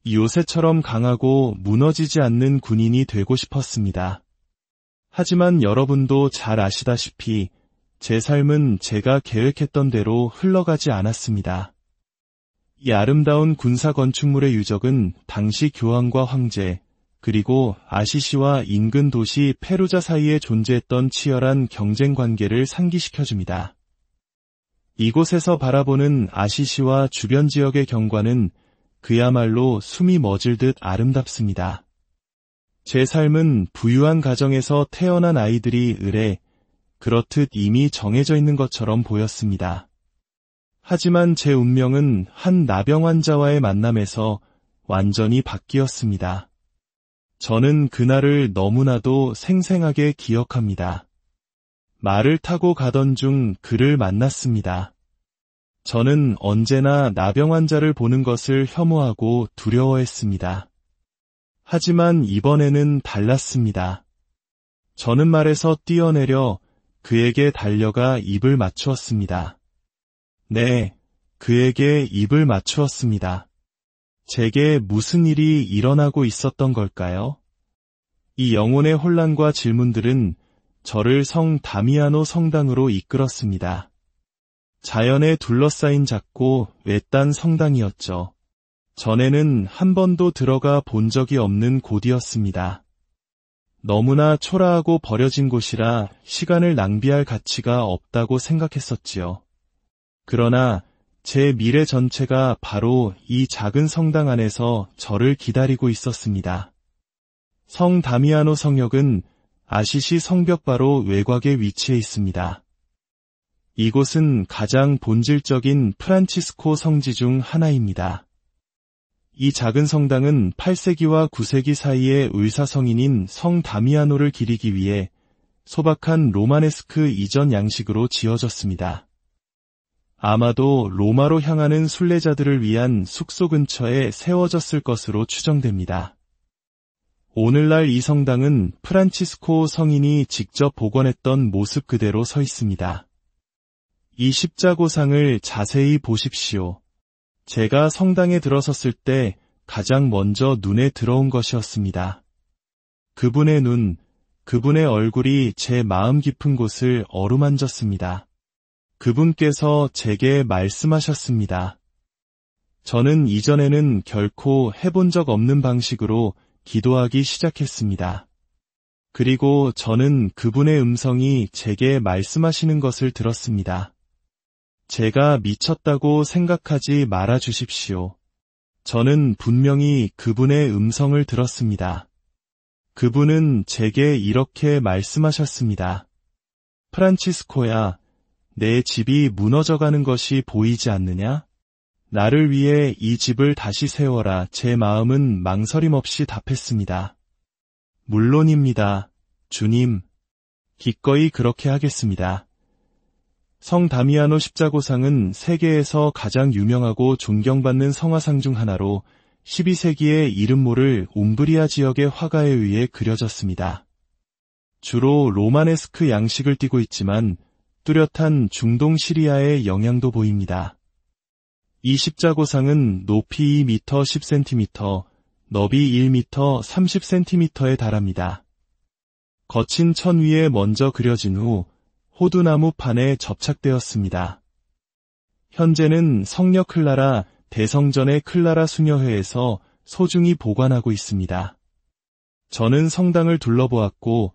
요새처럼 강하고 무너지지 않는 군인이 되고 싶었습니다. 하지만 여러분도 잘 아시다시피 제 삶은 제가 계획했던 대로 흘러가지 않았습니다. 이 아름다운 군사 건축물의 유적은 당시 교황과 황제, 그리고 아시시와 인근 도시 페루자 사이에 존재했던 치열한 경쟁 관계를 상기시켜줍니다. 이곳에서 바라보는 아시시와 주변 지역의 경관은 그야말로 숨이 멎을 듯 아름답습니다. 제 삶은 부유한 가정에서 태어난 아이들이 을에 그렇듯 이미 정해져 있는 것처럼 보였습니다. 하지만 제 운명은 한 나병 환자와의 만남에서 완전히 바뀌었습니다. 저는 그날을 너무나도 생생하게 기억합니다. 말을 타고 가던 중 그를 만났습니다. 저는 언제나 나병 환자를 보는 것을 혐오하고 두려워했습니다. 하지만 이번에는 달랐습니다. 저는 말에서 뛰어내려 그에게 달려가 입을 맞추었습니다. 네, 그에게 입을 맞추었습니다. 제게 무슨 일이 일어나고 있었던 걸까요? 이 영혼의 혼란과 질문들은 저를 성 다미아노 성당으로 이끌었습니다. 자연에 둘러싸인 작고 외딴 성당이었죠. 전에는 한 번도 들어가 본 적이 없는 곳이었습니다. 너무나 초라하고 버려진 곳이라 시간을 낭비할 가치가 없다고 생각했었지요. 그러나 제 미래 전체가 바로 이 작은 성당 안에서 저를 기다리고 있었습니다. 성 다미아노 성역은 아시시 성벽 바로 외곽에 위치해 있습니다. 이곳은 가장 본질적인 프란치스코 성지 중 하나입니다. 이 작은 성당은 8세기와 9세기 사이에 의사 성인인 성 다미아노를 기리기 위해 소박한 로마네스크 이전 양식으로 지어졌습니다. 아마도 로마로 향하는 순례자들을 위한 숙소 근처에 세워졌을 것으로 추정됩니다. 오늘날 이 성당은 프란치스코 성인이 직접 복원했던 모습 그대로 서 있습니다. 이 십자고상을 자세히 보십시오. 제가 성당에 들어섰을 때 가장 먼저 눈에 들어온 것이었습니다. 그분의 눈, 그분의 얼굴이 제 마음 깊은 곳을 어루만졌습니다. 그분께서 제게 말씀하셨습니다. 저는 이전에는 결코 해본 적 없는 방식으로 기도하기 시작했습니다. 그리고 저는 그분의 음성이 제게 말씀하시는 것을 들었습니다. 제가 미쳤다고 생각하지 말아 주십시오. 저는 분명히 그분의 음성을 들었습니다. 그분은 제게 이렇게 말씀하셨습니다. 프란치스코야, 내 집이 무너져가는 것이 보이지 않느냐? 나를 위해 이 집을 다시 세워라. 제 마음은 망설임 없이 답했습니다. 물론입니다, 주님. 기꺼이 그렇게 하겠습니다. 성 다미아노 십자고상은 세계에서 가장 유명하고 존경받는 성화상 중 하나로 12세기에 이름 모를 움브리아 지역의 화가에 의해 그려졌습니다. 주로 로마네스크 양식을 띠고 있지만 뚜렷한 중동 시리아의 영향도 보입니다. 이 십자고상은 높이 2m 10cm, 너비 1m 30cm에 달합니다. 거친 천 위에 먼저 그려진 후 호두나무 판에 접착되었습니다. 현재는 성녀 클라라 대성전의 클라라 수녀회에서 소중히 보관하고 있습니다. 저는 성당을 둘러보았고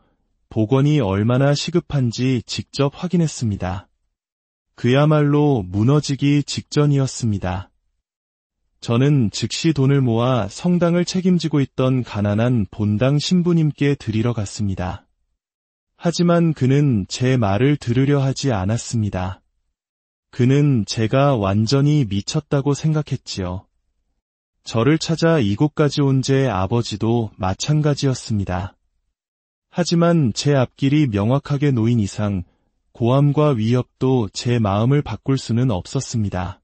복원이 얼마나 시급한지 직접 확인했습니다. 그야말로 무너지기 직전이었습니다. 저는 즉시 돈을 모아 성당을 책임지고 있던 가난한 본당 신부님께 드리러 갔습니다. 하지만 그는 제 말을 들으려 하지 않았습니다. 그는 제가 완전히 미쳤다고 생각했지요. 저를 찾아 이곳까지 온 제 아버지도 마찬가지였습니다. 하지만 제 앞길이 명확하게 놓인 이상 고함과 위협도 제 마음을 바꿀 수는 없었습니다.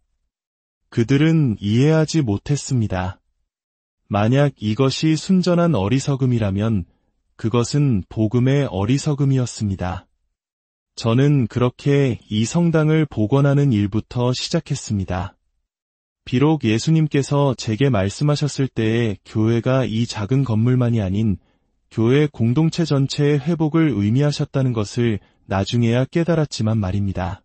그들은 이해하지 못했습니다. 만약 이것이 순전한 어리석음이라면 그것은 복음의 어리석음이었습니다. 저는 그렇게 이 성당을 복원하는 일부터 시작했습니다. 비록 예수님께서 제게 말씀하셨을 때에 교회가 이 작은 건물만이 아닌 교회 공동체 전체의 회복을 의미하셨다는 것을 나중에야 깨달았지만 말입니다.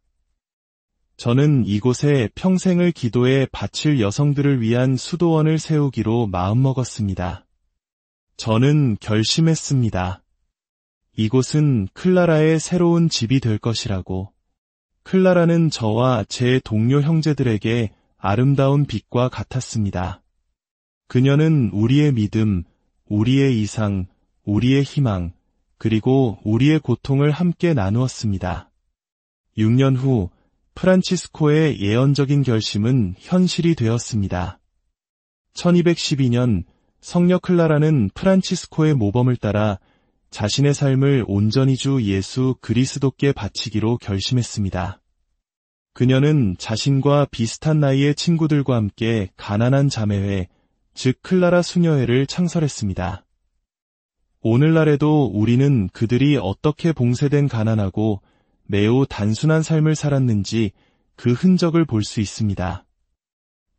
저는 이곳에 평생을 기도에 바칠 여성들을 위한 수도원을 세우기로 마음먹었습니다. 저는 결심했습니다. 이곳은 클라라의 새로운 집이 될 것이라고. 클라라는 저와 제 동료 형제들에게 아름다운 빛과 같았습니다. 그녀는 우리의 믿음, 우리의 이상, 우리의 희망, 그리고 우리의 고통을 함께 나누었습니다. 6년 후 프란치스코의 예언적인 결심은 현실이 되었습니다. 1212년 성녀 클라라는 프란치스코의 모범을 따라 자신의 삶을 온전히 주 예수 그리스도께 바치기로 결심했습니다. 그녀는 자신과 비슷한 나이의 친구들과 함께 가난한 자매회, 즉 클라라 수녀회를 창설했습니다. 오늘날에도 우리는 그들이 어떻게 봉쇄된 가난하고 매우 단순한 삶을 살았는지 그 흔적을 볼 수 있습니다.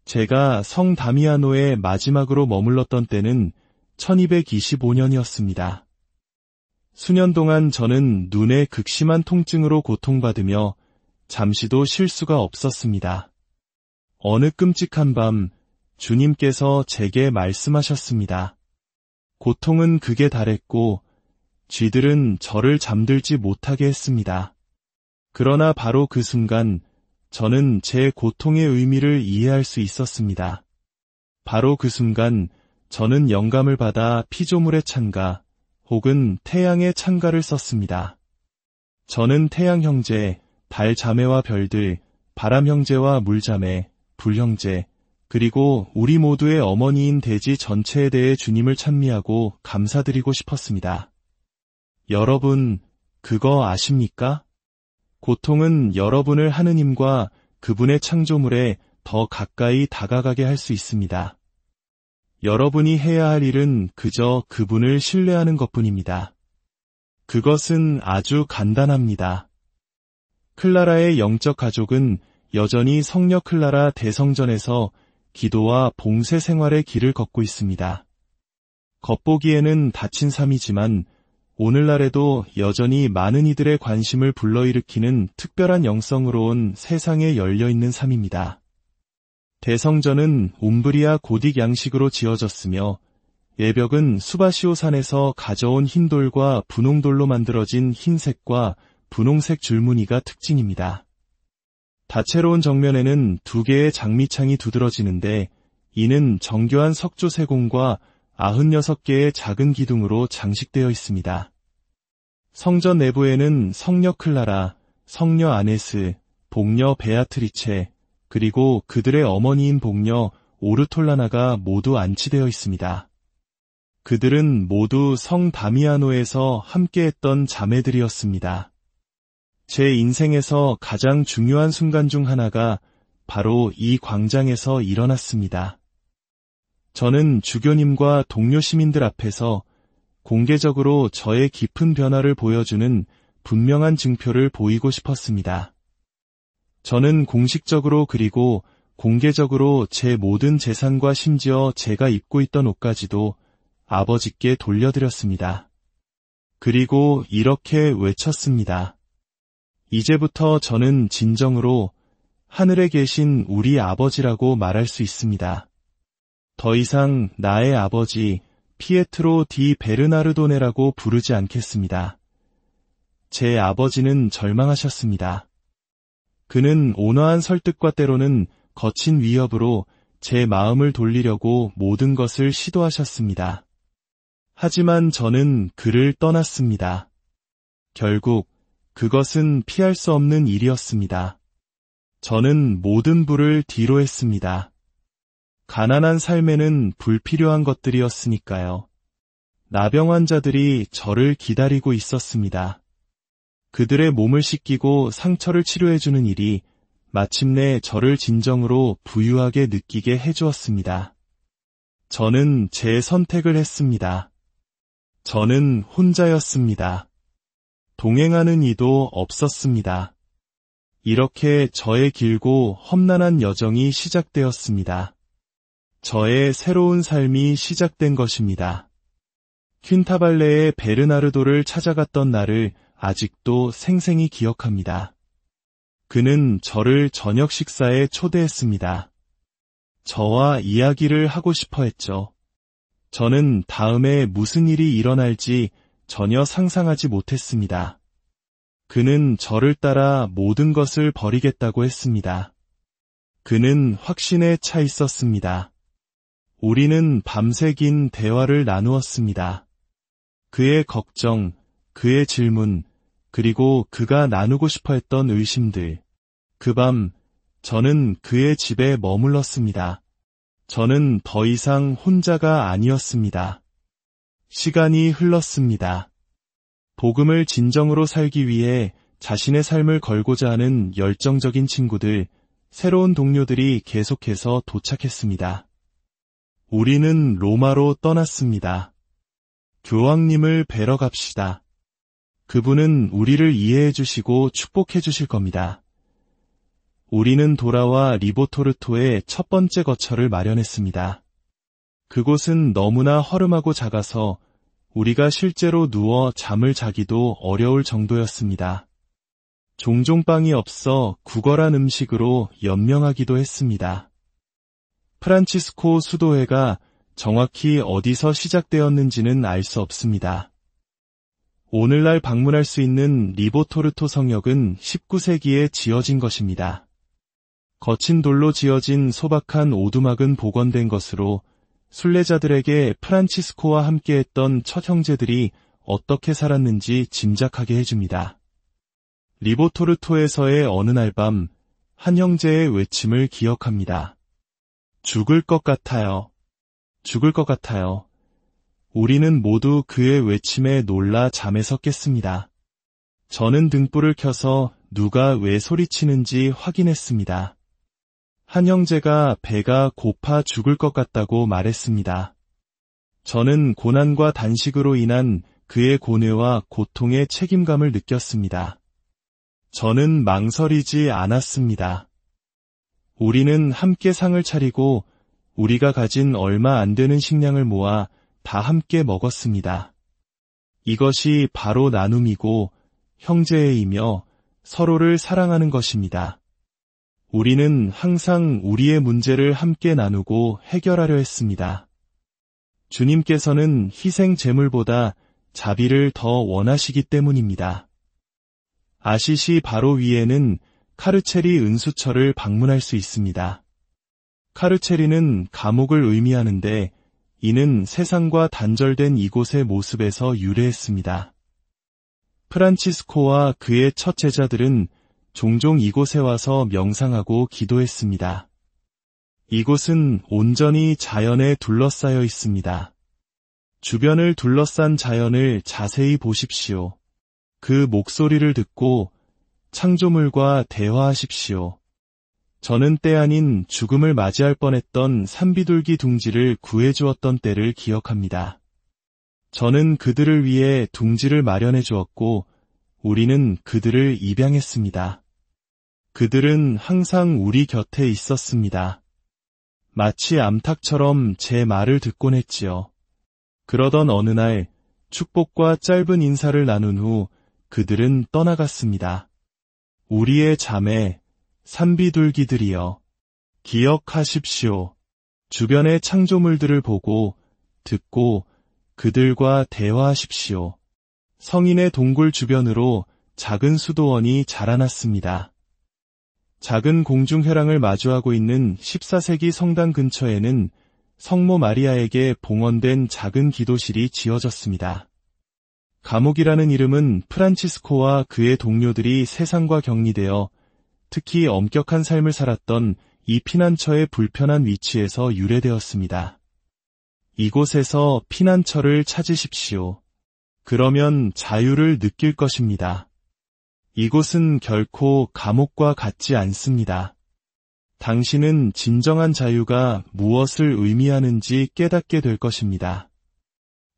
제가 성 다미아노에 마지막으로 머물렀던 때는 1225년이었습니다. 수년 동안 저는 눈의 극심한 통증으로 고통받으며 잠시도 쉴 수가 없었습니다. 어느 끔찍한 밤 주님께서 제게 말씀하셨습니다. 고통은 극에 달했고 쥐들은 저를 잠들지 못하게 했습니다. 그러나 바로 그 순간 저는 제 고통의 의미를 이해할 수 있었습니다. 바로 그 순간 저는 영감을 받아 피조물의 찬가 혹은 태양의 찬가를 썼습니다. 저는 태양 형제, 달 자매와 별들, 바람 형제와 물 자매, 불 형제, 그리고 우리 모두의 어머니인 대지 전체에 대해 주님을 찬미하고 감사드리고 싶었습니다. 여러분, 그거 아십니까? 고통은 여러분을 하느님과 그분의 창조물에 더 가까이 다가가게 할 수 있습니다. 여러분이 해야 할 일은 그저 그분을 신뢰하는 것뿐입니다. 그것은 아주 간단합니다. 클라라의 영적 가족은 여전히 성녀 클라라 대성전에서 기도와 봉쇄 생활의 길을 걷고 있습니다. 겉보기에는 다친 삶이지만 오늘날에도 여전히 많은 이들의 관심을 불러일으키는 특별한 영성으로 온 세상에 열려있는 삶입니다. 대성전은 움브리아 고딕 양식으로 지어졌으며 예벽은 수바시오 산에서 가져온 흰돌과 분홍돌로 만들어진 흰색과 분홍색 줄무늬가 특징입니다. 다채로운 정면에는 2개의 장미창이 두드러지는데 이는 정교한 석조 세공과 96개의 작은 기둥으로 장식되어 있습니다. 성전 내부에는 성녀 클라라, 성녀 아네스, 복녀 베아트리체, 그리고 그들의 어머니인 복녀 오르톨라나가 모두 안치되어 있습니다. 그들은 모두 성 다미아노에서 함께했던 자매들이었습니다. 제 인생에서 가장 중요한 순간 중 하나가 바로 이 광장에서 일어났습니다. 저는 주교님과 동료 시민들 앞에서 공개적으로 저의 깊은 변화를 보여주는 분명한 증표를 보이고 싶었습니다. 저는 공식적으로 그리고 공개적으로 제 모든 재산과 심지어 제가 입고 있던 옷까지도 아버지께 돌려드렸습니다. 그리고 이렇게 외쳤습니다. 이제부터 저는 진정으로 하늘에 계신 우리 아버지라고 말할 수 있습니다. 더 이상 나의 아버지 피에트로 디 베르나르도네라고 부르지 않겠습니다. 제 아버지는 절망하셨습니다. 그는 온화한 설득과 때로는 거친 위협으로 제 마음을 돌리려고 모든 것을 시도하셨습니다. 하지만 저는 그를 떠났습니다. 결국 그것은 피할 수 없는 일이었습니다. 저는 모든 부를 뒤로 했습니다. 가난한 삶에는 불필요한 것들이었으니까요. 나병 환자들이 저를 기다리고 있었습니다. 그들의 몸을 씻기고 상처를 치료해주는 일이 마침내 저를 진정으로 부유하게 느끼게 해주었습니다. 저는 제 선택을 했습니다. 저는 혼자였습니다. 동행하는 이도 없었습니다. 이렇게 저의 길고 험난한 여정이 시작되었습니다. 저의 새로운 삶이 시작된 것입니다. 퀸타발레의 베르나르도를 찾아갔던 날을 아직도 생생히 기억합니다. 그는 저를 저녁 식사에 초대했습니다. 저와 이야기를 하고 싶어 했죠. 저는 다음에 무슨 일이 일어날지 전혀 상상하지 못했습니다. 그는 저를 따라 모든 것을 버리겠다고 했습니다. 그는 확신에 차 있었습니다. 우리는 밤새 긴 대화를 나누었습니다. 그의 걱정, 그의 질문, 그리고 그가 나누고 싶어 했던 의심들. 그 밤, 저는 그의 집에 머물렀습니다. 저는 더 이상 혼자가 아니었습니다. 시간이 흘렀습니다. 복음을 진정으로 살기 위해 자신의 삶을 걸고자 하는 열정적인 친구들, 새로운 동료들이 계속해서 도착했습니다. 우리는 로마로 떠났습니다. 교황님을 뵈러 갑시다. 그분은 우리를 이해해 주시고 축복해 주실 겁니다. 우리는 돌아와 리보토르토의 첫 번째 거처를 마련했습니다. 그곳은 너무나 허름하고 작아서 우리가 실제로 누워 잠을 자기도 어려울 정도였습니다. 종종 빵이 없어 구걸한 음식으로 연명하기도 했습니다. 프란치스코 수도회가 정확히 어디서 시작되었는지는 알 수 없습니다. 오늘날 방문할 수 있는 리보토르토 성역은 19세기에 지어진 것입니다. 거친 돌로 지어진 소박한 오두막은 복원된 것으로 순례자들에게 프란치스코와 함께했던 첫 형제들이 어떻게 살았는지 짐작하게 해줍니다. 리보토르토에서의 어느 날 밤, 한 형제의 외침을 기억합니다. 죽을 것 같아요. 죽을 것 같아요. 우리는 모두 그의 외침에 놀라 잠에서 깼습니다. 저는 등불을 켜서 누가 왜 소리치는지 확인했습니다. 한 형제가 배가 고파 죽을 것 같다고 말했습니다. 저는 고난과 단식으로 인한 그의 고뇌와 고통의 책임감을 느꼈습니다. 저는 망설이지 않았습니다. 우리는 함께 상을 차리고 우리가 가진 얼마 안 되는 식량을 모아 다 함께 먹었습니다. 이것이 바로 나눔이고 형제애이며 서로를 사랑하는 것입니다. 우리는 항상 우리의 문제를 함께 나누고 해결하려 했습니다. 주님께서는 희생 제물보다 자비를 더 원하시기 때문입니다. 아시시 바로 위에는 카르체리 은수처를 방문할 수 있습니다. 카르체리는 감옥을 의미하는데 이는 세상과 단절된 이곳의 모습에서 유래했습니다. 프란치스코와 그의 첫 제자들은 종종 이곳에 와서 명상하고 기도했습니다. 이곳은 온전히 자연에 둘러싸여 있습니다. 주변을 둘러싼 자연을 자세히 보십시오. 그 목소리를 듣고 창조물과 대화하십시오. 저는 때 아닌 죽음을 맞이할 뻔했던 산비둘기 둥지를 구해주었던 때를 기억합니다. 저는 그들을 위해 둥지를 마련해 주었고 우리는 그들을 입양했습니다. 그들은 항상 우리 곁에 있었습니다. 마치 암탉처럼 제 말을 듣곤 했지요. 그러던 어느 날 축복과 짧은 인사를 나눈 후 그들은 떠나갔습니다. 우리의 자매, 산비둘기들이여, 기억하십시오. 주변의 창조물들을 보고, 듣고, 그들과 대화하십시오. 성인의 동굴 주변으로 작은 수도원이 자라났습니다. 작은 공중회랑을 마주하고 있는 14세기 성당 근처에는 성모 마리아에게 봉헌된 작은 기도실이 지어졌습니다. 감옥이라는 이름은 프란치스코와 그의 동료들이 세상과 격리되어 특히 엄격한 삶을 살았던 이 피난처의 불편한 위치에서 유래되었습니다. 이곳에서 피난처를 찾으십시오. 그러면 자유를 느낄 것입니다. 이곳은 결코 감옥과 같지 않습니다. 당신은 진정한 자유가 무엇을 의미하는지 깨닫게 될 것입니다.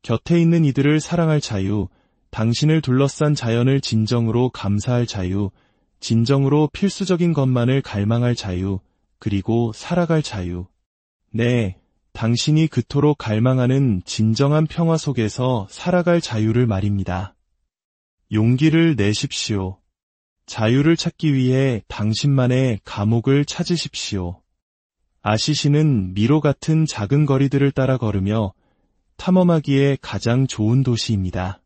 곁에 있는 이들을 사랑할 자유, 당신을 둘러싼 자연을 진정으로 감사할 자유, 진정으로 필수적인 것만을 갈망할 자유, 그리고 살아갈 자유. 네, 당신이 그토록 갈망하는 진정한 평화 속에서 살아갈 자유를 말입니다. 용기를 내십시오. 자유를 찾기 위해 당신만의 감옥을 찾으십시오. 아시시는 미로 같은 작은 거리들을 따라 걸으며 탐험하기에 가장 좋은 도시입니다.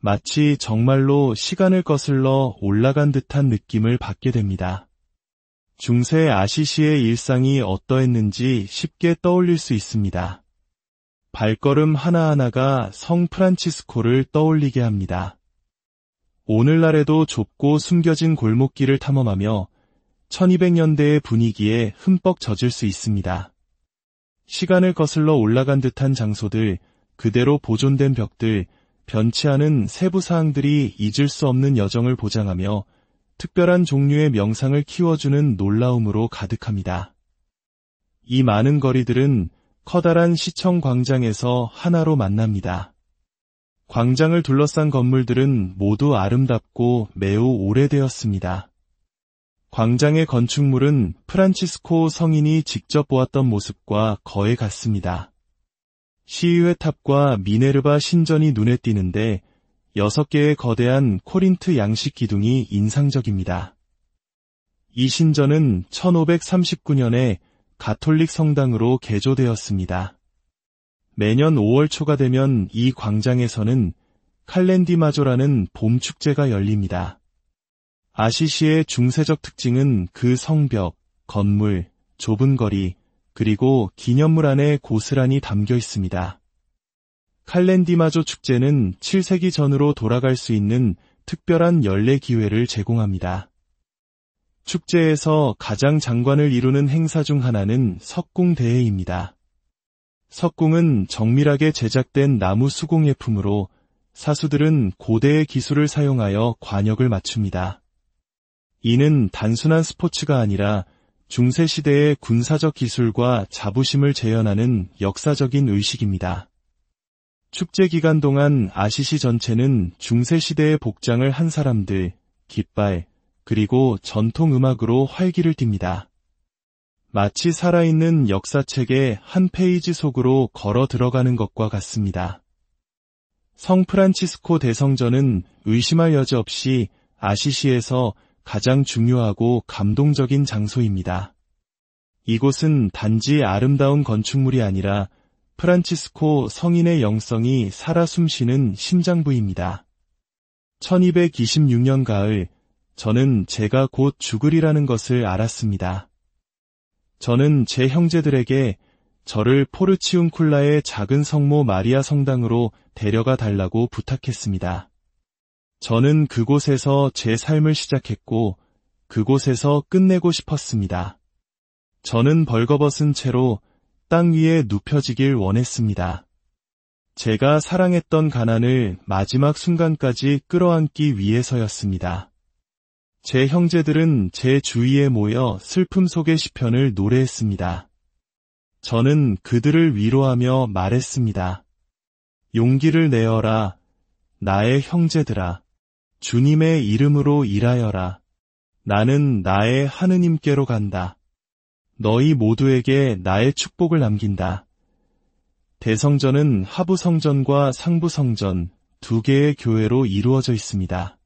마치 정말로 시간을 거슬러 올라간 듯한 느낌을 받게 됩니다. 중세 아시시의 일상이 어떠했는지 쉽게 떠올릴 수 있습니다. 발걸음 하나하나가 성 프란치스코를 떠올리게 합니다. 오늘날에도 좁고 숨겨진 골목길을 탐험하며 1200년대의 분위기에 흠뻑 젖을 수 있습니다. 시간을 거슬러 올라간 듯한 장소들, 그대로 보존된 벽들, 변치 않은 세부 사항들이 잊을 수 없는 여정을 보장하며 특별한 종류의 명상을 키워주는 놀라움으로 가득합니다. 이 많은 거리들은 커다란 시청 광장에서 하나로 만납니다. 광장을 둘러싼 건물들은 모두 아름답고 매우 오래되었습니다. 광장의 건축물은 프란치스코 성인이 직접 보았던 모습과 거의 같습니다. 시위회 탑과 미네르바 신전이 눈에 띄는데 6개의 거대한 코린트 양식 기둥이 인상적입니다. 이 신전은 1539년에 가톨릭 성당으로 개조되었습니다. 매년 5월 초가 되면 이 광장에서는 칼렌디마조라는 봄 축제가 열립니다. 아시시의 중세적 특징은 그 성벽, 건물, 좁은 거리, 그리고 기념물 안에 고스란히 담겨 있습니다. 칼렌디마조 축제는 7세기 전으로 돌아갈 수 있는 특별한 연례 기회를 제공합니다. 축제에서 가장 장관을 이루는 행사 중 하나는 석궁대회입니다. 석궁은 정밀하게 제작된 나무 수공예품으로 사수들은 고대의 기술을 사용하여 관역을 맞춥니다. 이는 단순한 스포츠가 아니라 중세시대의 군사적 기술과 자부심을 재현하는 역사적인 의식입니다. 축제 기간 동안 아시시 전체는 중세시대의 복장을 한 사람들, 깃발, 그리고 전통 음악으로 활기를 띱니다. 마치 살아있는 역사책의 한 페이지 속으로 걸어 들어가는 것과 같습니다. 성 프란치스코 대성전은 의심할 여지 없이 아시시에서 가장 중요하고 감동적인 장소입니다. 이곳은 단지 아름다운 건축물이 아니라 프란치스코 성인의 영성이 살아 숨쉬는 심장부입니다. 1226년 가을, 저는 제가 곧 죽으리라는 것을 알았습니다. 저는 제 형제들에게 저를 포르치움쿨라의 작은 성모 마리아 성당으로 데려가 달라고 부탁했습니다. 저는 그곳에서 제 삶을 시작했고 그곳에서 끝내고 싶었습니다. 저는 벌거벗은 채로 땅 위에 눕혀지길 원했습니다. 제가 사랑했던 가난을 마지막 순간까지 끌어안기 위해서였습니다. 제 형제들은 제 주위에 모여 슬픔 속의 시편을 노래했습니다. 저는 그들을 위로하며 말했습니다. 용기를 내어라, 나의 형제들아. 주님의 이름으로 일하여라. 나는 나의 하느님께로 간다. 너희 모두에게 나의 축복을 남긴다. 대성전은 하부성전과 상부성전 2개의 교회로 이루어져 있습니다.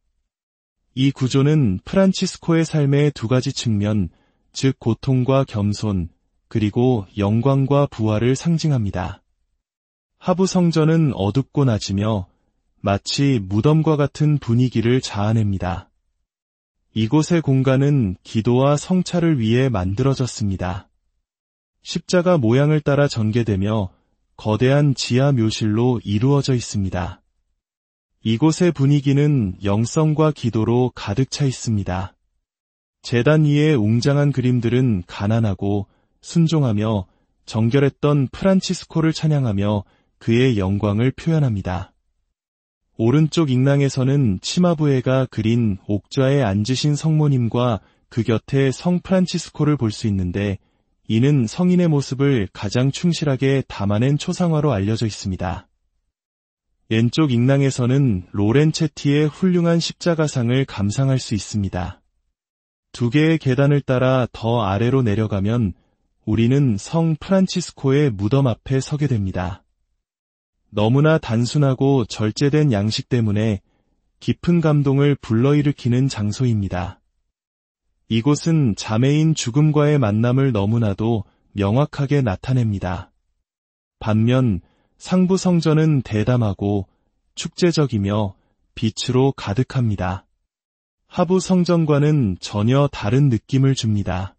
이 구조는 프란치스코의 삶의 2가지 측면, 즉 고통과 겸손, 그리고 영광과 부활을 상징합니다. 하부성전은 어둡고 낮으며 마치 무덤과 같은 분위기를 자아냅니다. 이곳의 공간은 기도와 성찰을 위해 만들어졌습니다. 십자가 모양을 따라 전개되며 거대한 지하 묘실로 이루어져 있습니다. 이곳의 분위기는 영성과 기도로 가득 차 있습니다. 제단 위의 웅장한 그림들은 가난하고 순종하며 정결했던 프란치스코를 찬양하며 그의 영광을 표현합니다. 오른쪽 익랑에서는 치마부에가 그린 옥좌에 앉으신 성모님과 그 곁에 성 프란치스코를 볼 수 있는데 이는 성인의 모습을 가장 충실하게 담아낸 초상화로 알려져 있습니다. 왼쪽 익랑에서는 로렌체티의 훌륭한 십자가상을 감상할 수 있습니다. 2개의 계단을 따라 더 아래로 내려가면 우리는 성 프란치스코의 무덤 앞에 서게 됩니다. 너무나 단순하고 절제된 양식 때문에 깊은 감동을 불러일으키는 장소입니다. 이곳은 자매인 죽음과의 만남을 너무나도 명확하게 나타냅니다. 반면 상부 성전은 대담하고 축제적이며 빛으로 가득합니다. 하부 성전과는 전혀 다른 느낌을 줍니다.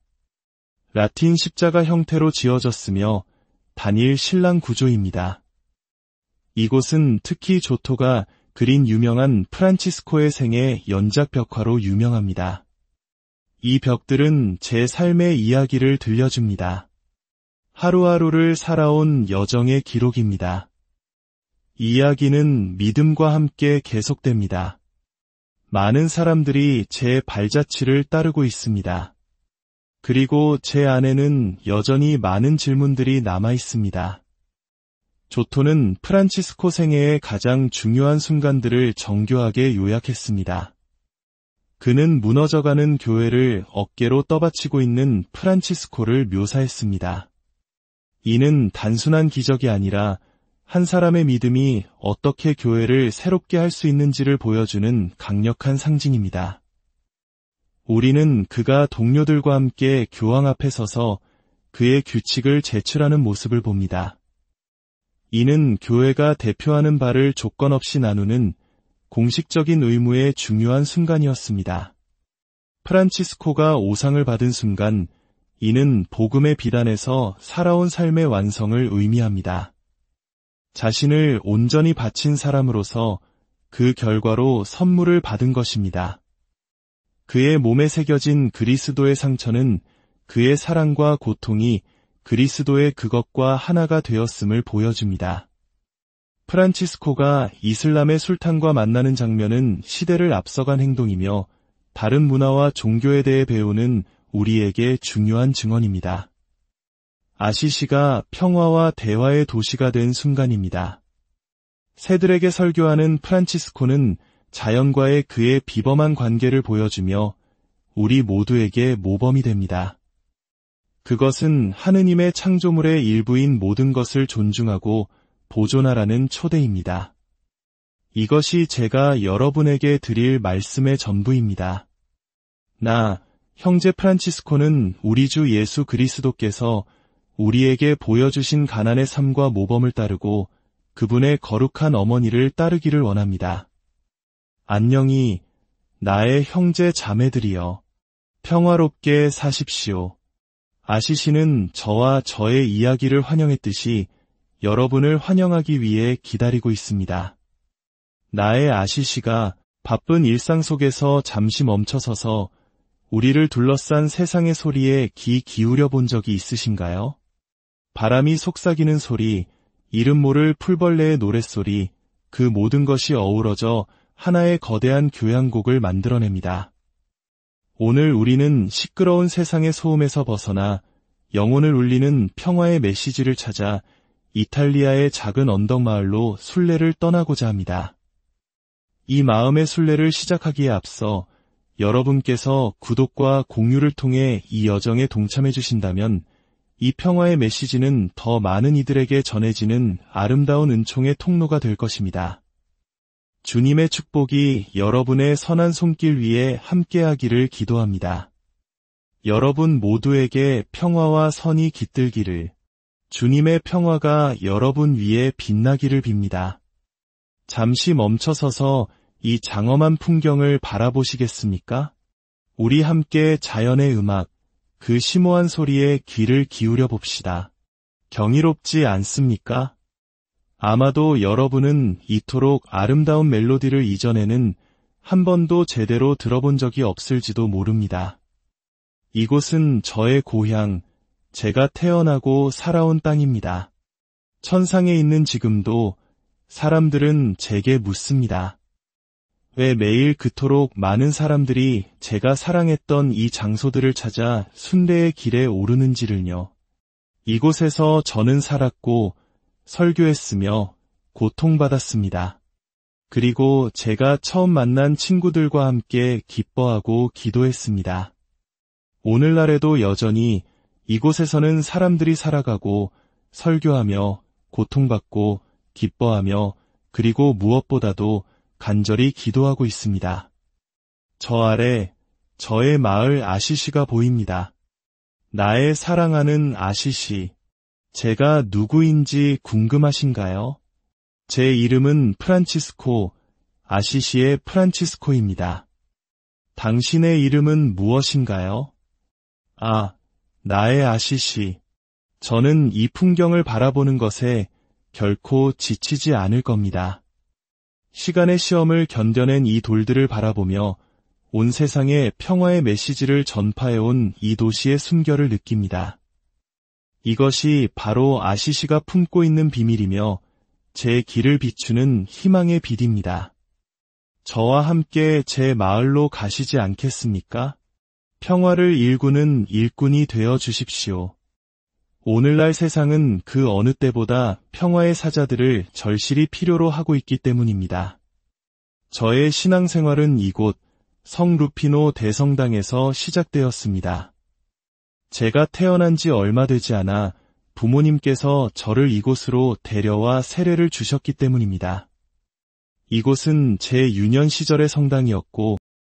라틴 십자가 형태로 지어졌으며 단일 신랑 구조입니다. 이곳은 특히 조토가 그린 유명한 프란치스코의 생애 연작 벽화로 유명합니다. 이 벽들은 제 삶의 이야기를 들려줍니다. 하루하루를 살아온 여정의 기록입니다. 이 이야기는 믿음과 함께 계속됩니다. 많은 사람들이 제 발자취를 따르고 있습니다. 그리고 제 안에는 여전히 많은 질문들이 남아 있습니다. 조토는 프란치스코 생애의 가장 중요한 순간들을 정교하게 요약했습니다. 그는 무너져가는 교회를 어깨로 떠받치고 있는 프란치스코를 묘사했습니다. 이는 단순한 기적이 아니라 한 사람의 믿음이 어떻게 교회를 새롭게 할 수 있는지를 보여주는 강력한 상징입니다. 우리는 그가 동료들과 함께 교황 앞에 서서 그의 규칙을 제출하는 모습을 봅니다. 이는 교회가 대표하는 바를 조건 없이 나누는 공식적인 의무의 중요한 순간이었습니다. 프란치스코가 오상을 받은 순간, 이는 복음의 비단에서 살아온 삶의 완성을 의미합니다. 자신을 온전히 바친 사람으로서 그 결과로 선물을 받은 것입니다. 그의 몸에 새겨진 그리스도의 상처는 그의 사랑과 고통이 그리스도의 그것과 하나가 되었음을 보여줍니다. 프란치스코가 이슬람의 술탄과 만나는 장면은 시대를 앞서간 행동이며 다른 문화와 종교에 대해 배우는 우리에게 중요한 증언입니다. 아시시가 평화와 대화의 도시가 된 순간입니다. 새들에게 설교하는 프란치스코는 자연과의 그의 비범한 관계를 보여주며 우리 모두에게 모범이 됩니다. 그것은 하느님의 창조물의 일부인 모든 것을 존중하고 보존하라는 초대입니다. 이것이 제가 여러분에게 드릴 말씀의 전부입니다. 나, 형제 프란치스코는 우리 주 예수 그리스도께서 우리에게 보여주신 가난의 삶과 모범을 따르고 그분의 거룩한 어머니를 따르기를 원합니다. 안녕히 나의 형제 자매들이여, 평화롭게 사십시오. 아시시는 저와 저의 이야기를 환영했듯이 여러분을 환영하기 위해 기다리고 있습니다. 나의 아시시가 바쁜 일상 속에서 잠시 멈춰서서 우리를 둘러싼 세상의 소리에 귀 기울여 본 적이 있으신가요? 바람이 속삭이는 소리, 이름 모를 풀벌레의 노랫소리, 그 모든 것이 어우러져 하나의 거대한 교향곡을 만들어냅니다. 오늘 우리는 시끄러운 세상의 소음에서 벗어나 영혼을 울리는 평화의 메시지를 찾아 이탈리아의 작은 언덕 마을로 순례를 떠나고자 합니다. 이 마음의 순례를 시작하기에 앞서 여러분께서 구독과 공유를 통해 이 여정에 동참해 주신다면 이 평화의 메시지는 더 많은 이들에게 전해지는 아름다운 은총의 통로가 될 것입니다. 주님의 축복이 여러분의 선한 손길 위에 함께하기를 기도합니다. 여러분 모두에게 평화와 선이 깃들기를, 주님의 평화가 여러분 위에 빛나기를 빕니다. 잠시 멈춰서서 이 장엄한 풍경을 바라보시겠습니까? 우리 함께 자연의 음악, 그 심오한 소리에 귀를 기울여 봅시다. 경이롭지 않습니까? 아마도 여러분은 이토록 아름다운 멜로디를 이전에는 한 번도 제대로 들어본 적이 없을지도 모릅니다. 이곳은 저의 고향, 제가 태어나고 살아온 땅입니다. 천상에 있는 지금도 사람들은 제게 묻습니다. 왜 매일 그토록 많은 사람들이 제가 사랑했던 이 장소들을 찾아 순례의 길에 오르는지를요. 이곳에서 저는 살았고 설교했으며 고통받았습니다. 그리고 제가 처음 만난 친구들과 함께 기뻐하고 기도했습니다. 오늘날에도 여전히 이곳에서는 사람들이 살아가고 설교하며 고통받고 기뻐하며 그리고 무엇보다도 간절히 기도하고 있습니다. 저 아래 저의 마을 아시시가 보입니다. 나의 사랑하는 아시시, 제가 누구인지 궁금하신가요? 제 이름은 프란치스코, 아시시의 프란치스코입니다. 당신의 이름은 무엇인가요? 아, 나의 아시시. 저는 이 풍경을 바라보는 것에 결코 지치지 않을 겁니다. 시간의 시험을 견뎌낸 이 돌들을 바라보며 온 세상에 평화의 메시지를 전파해온 이 도시의 순결을 느낍니다. 이것이 바로 아시시가 품고 있는 비밀이며 제 길을 비추는 희망의 빛입니다. 저와 함께 제 마을로 가시지 않겠습니까? 평화를 일구는 일꾼이 되어 주십시오. 오늘날 세상은 그 어느 때보다 평화의 사자들을 절실히 필요로 하고 있기 때문입니다. 저의 신앙생활은 이곳 성 루피노 대성당에서 시작되었습니다. 제가 태어난 지 얼마 되지 않아 부모님께서 저를 이곳으로 데려와 세례를 주셨기 때문입니다. 이곳은 제 유년 시절의 성당이었고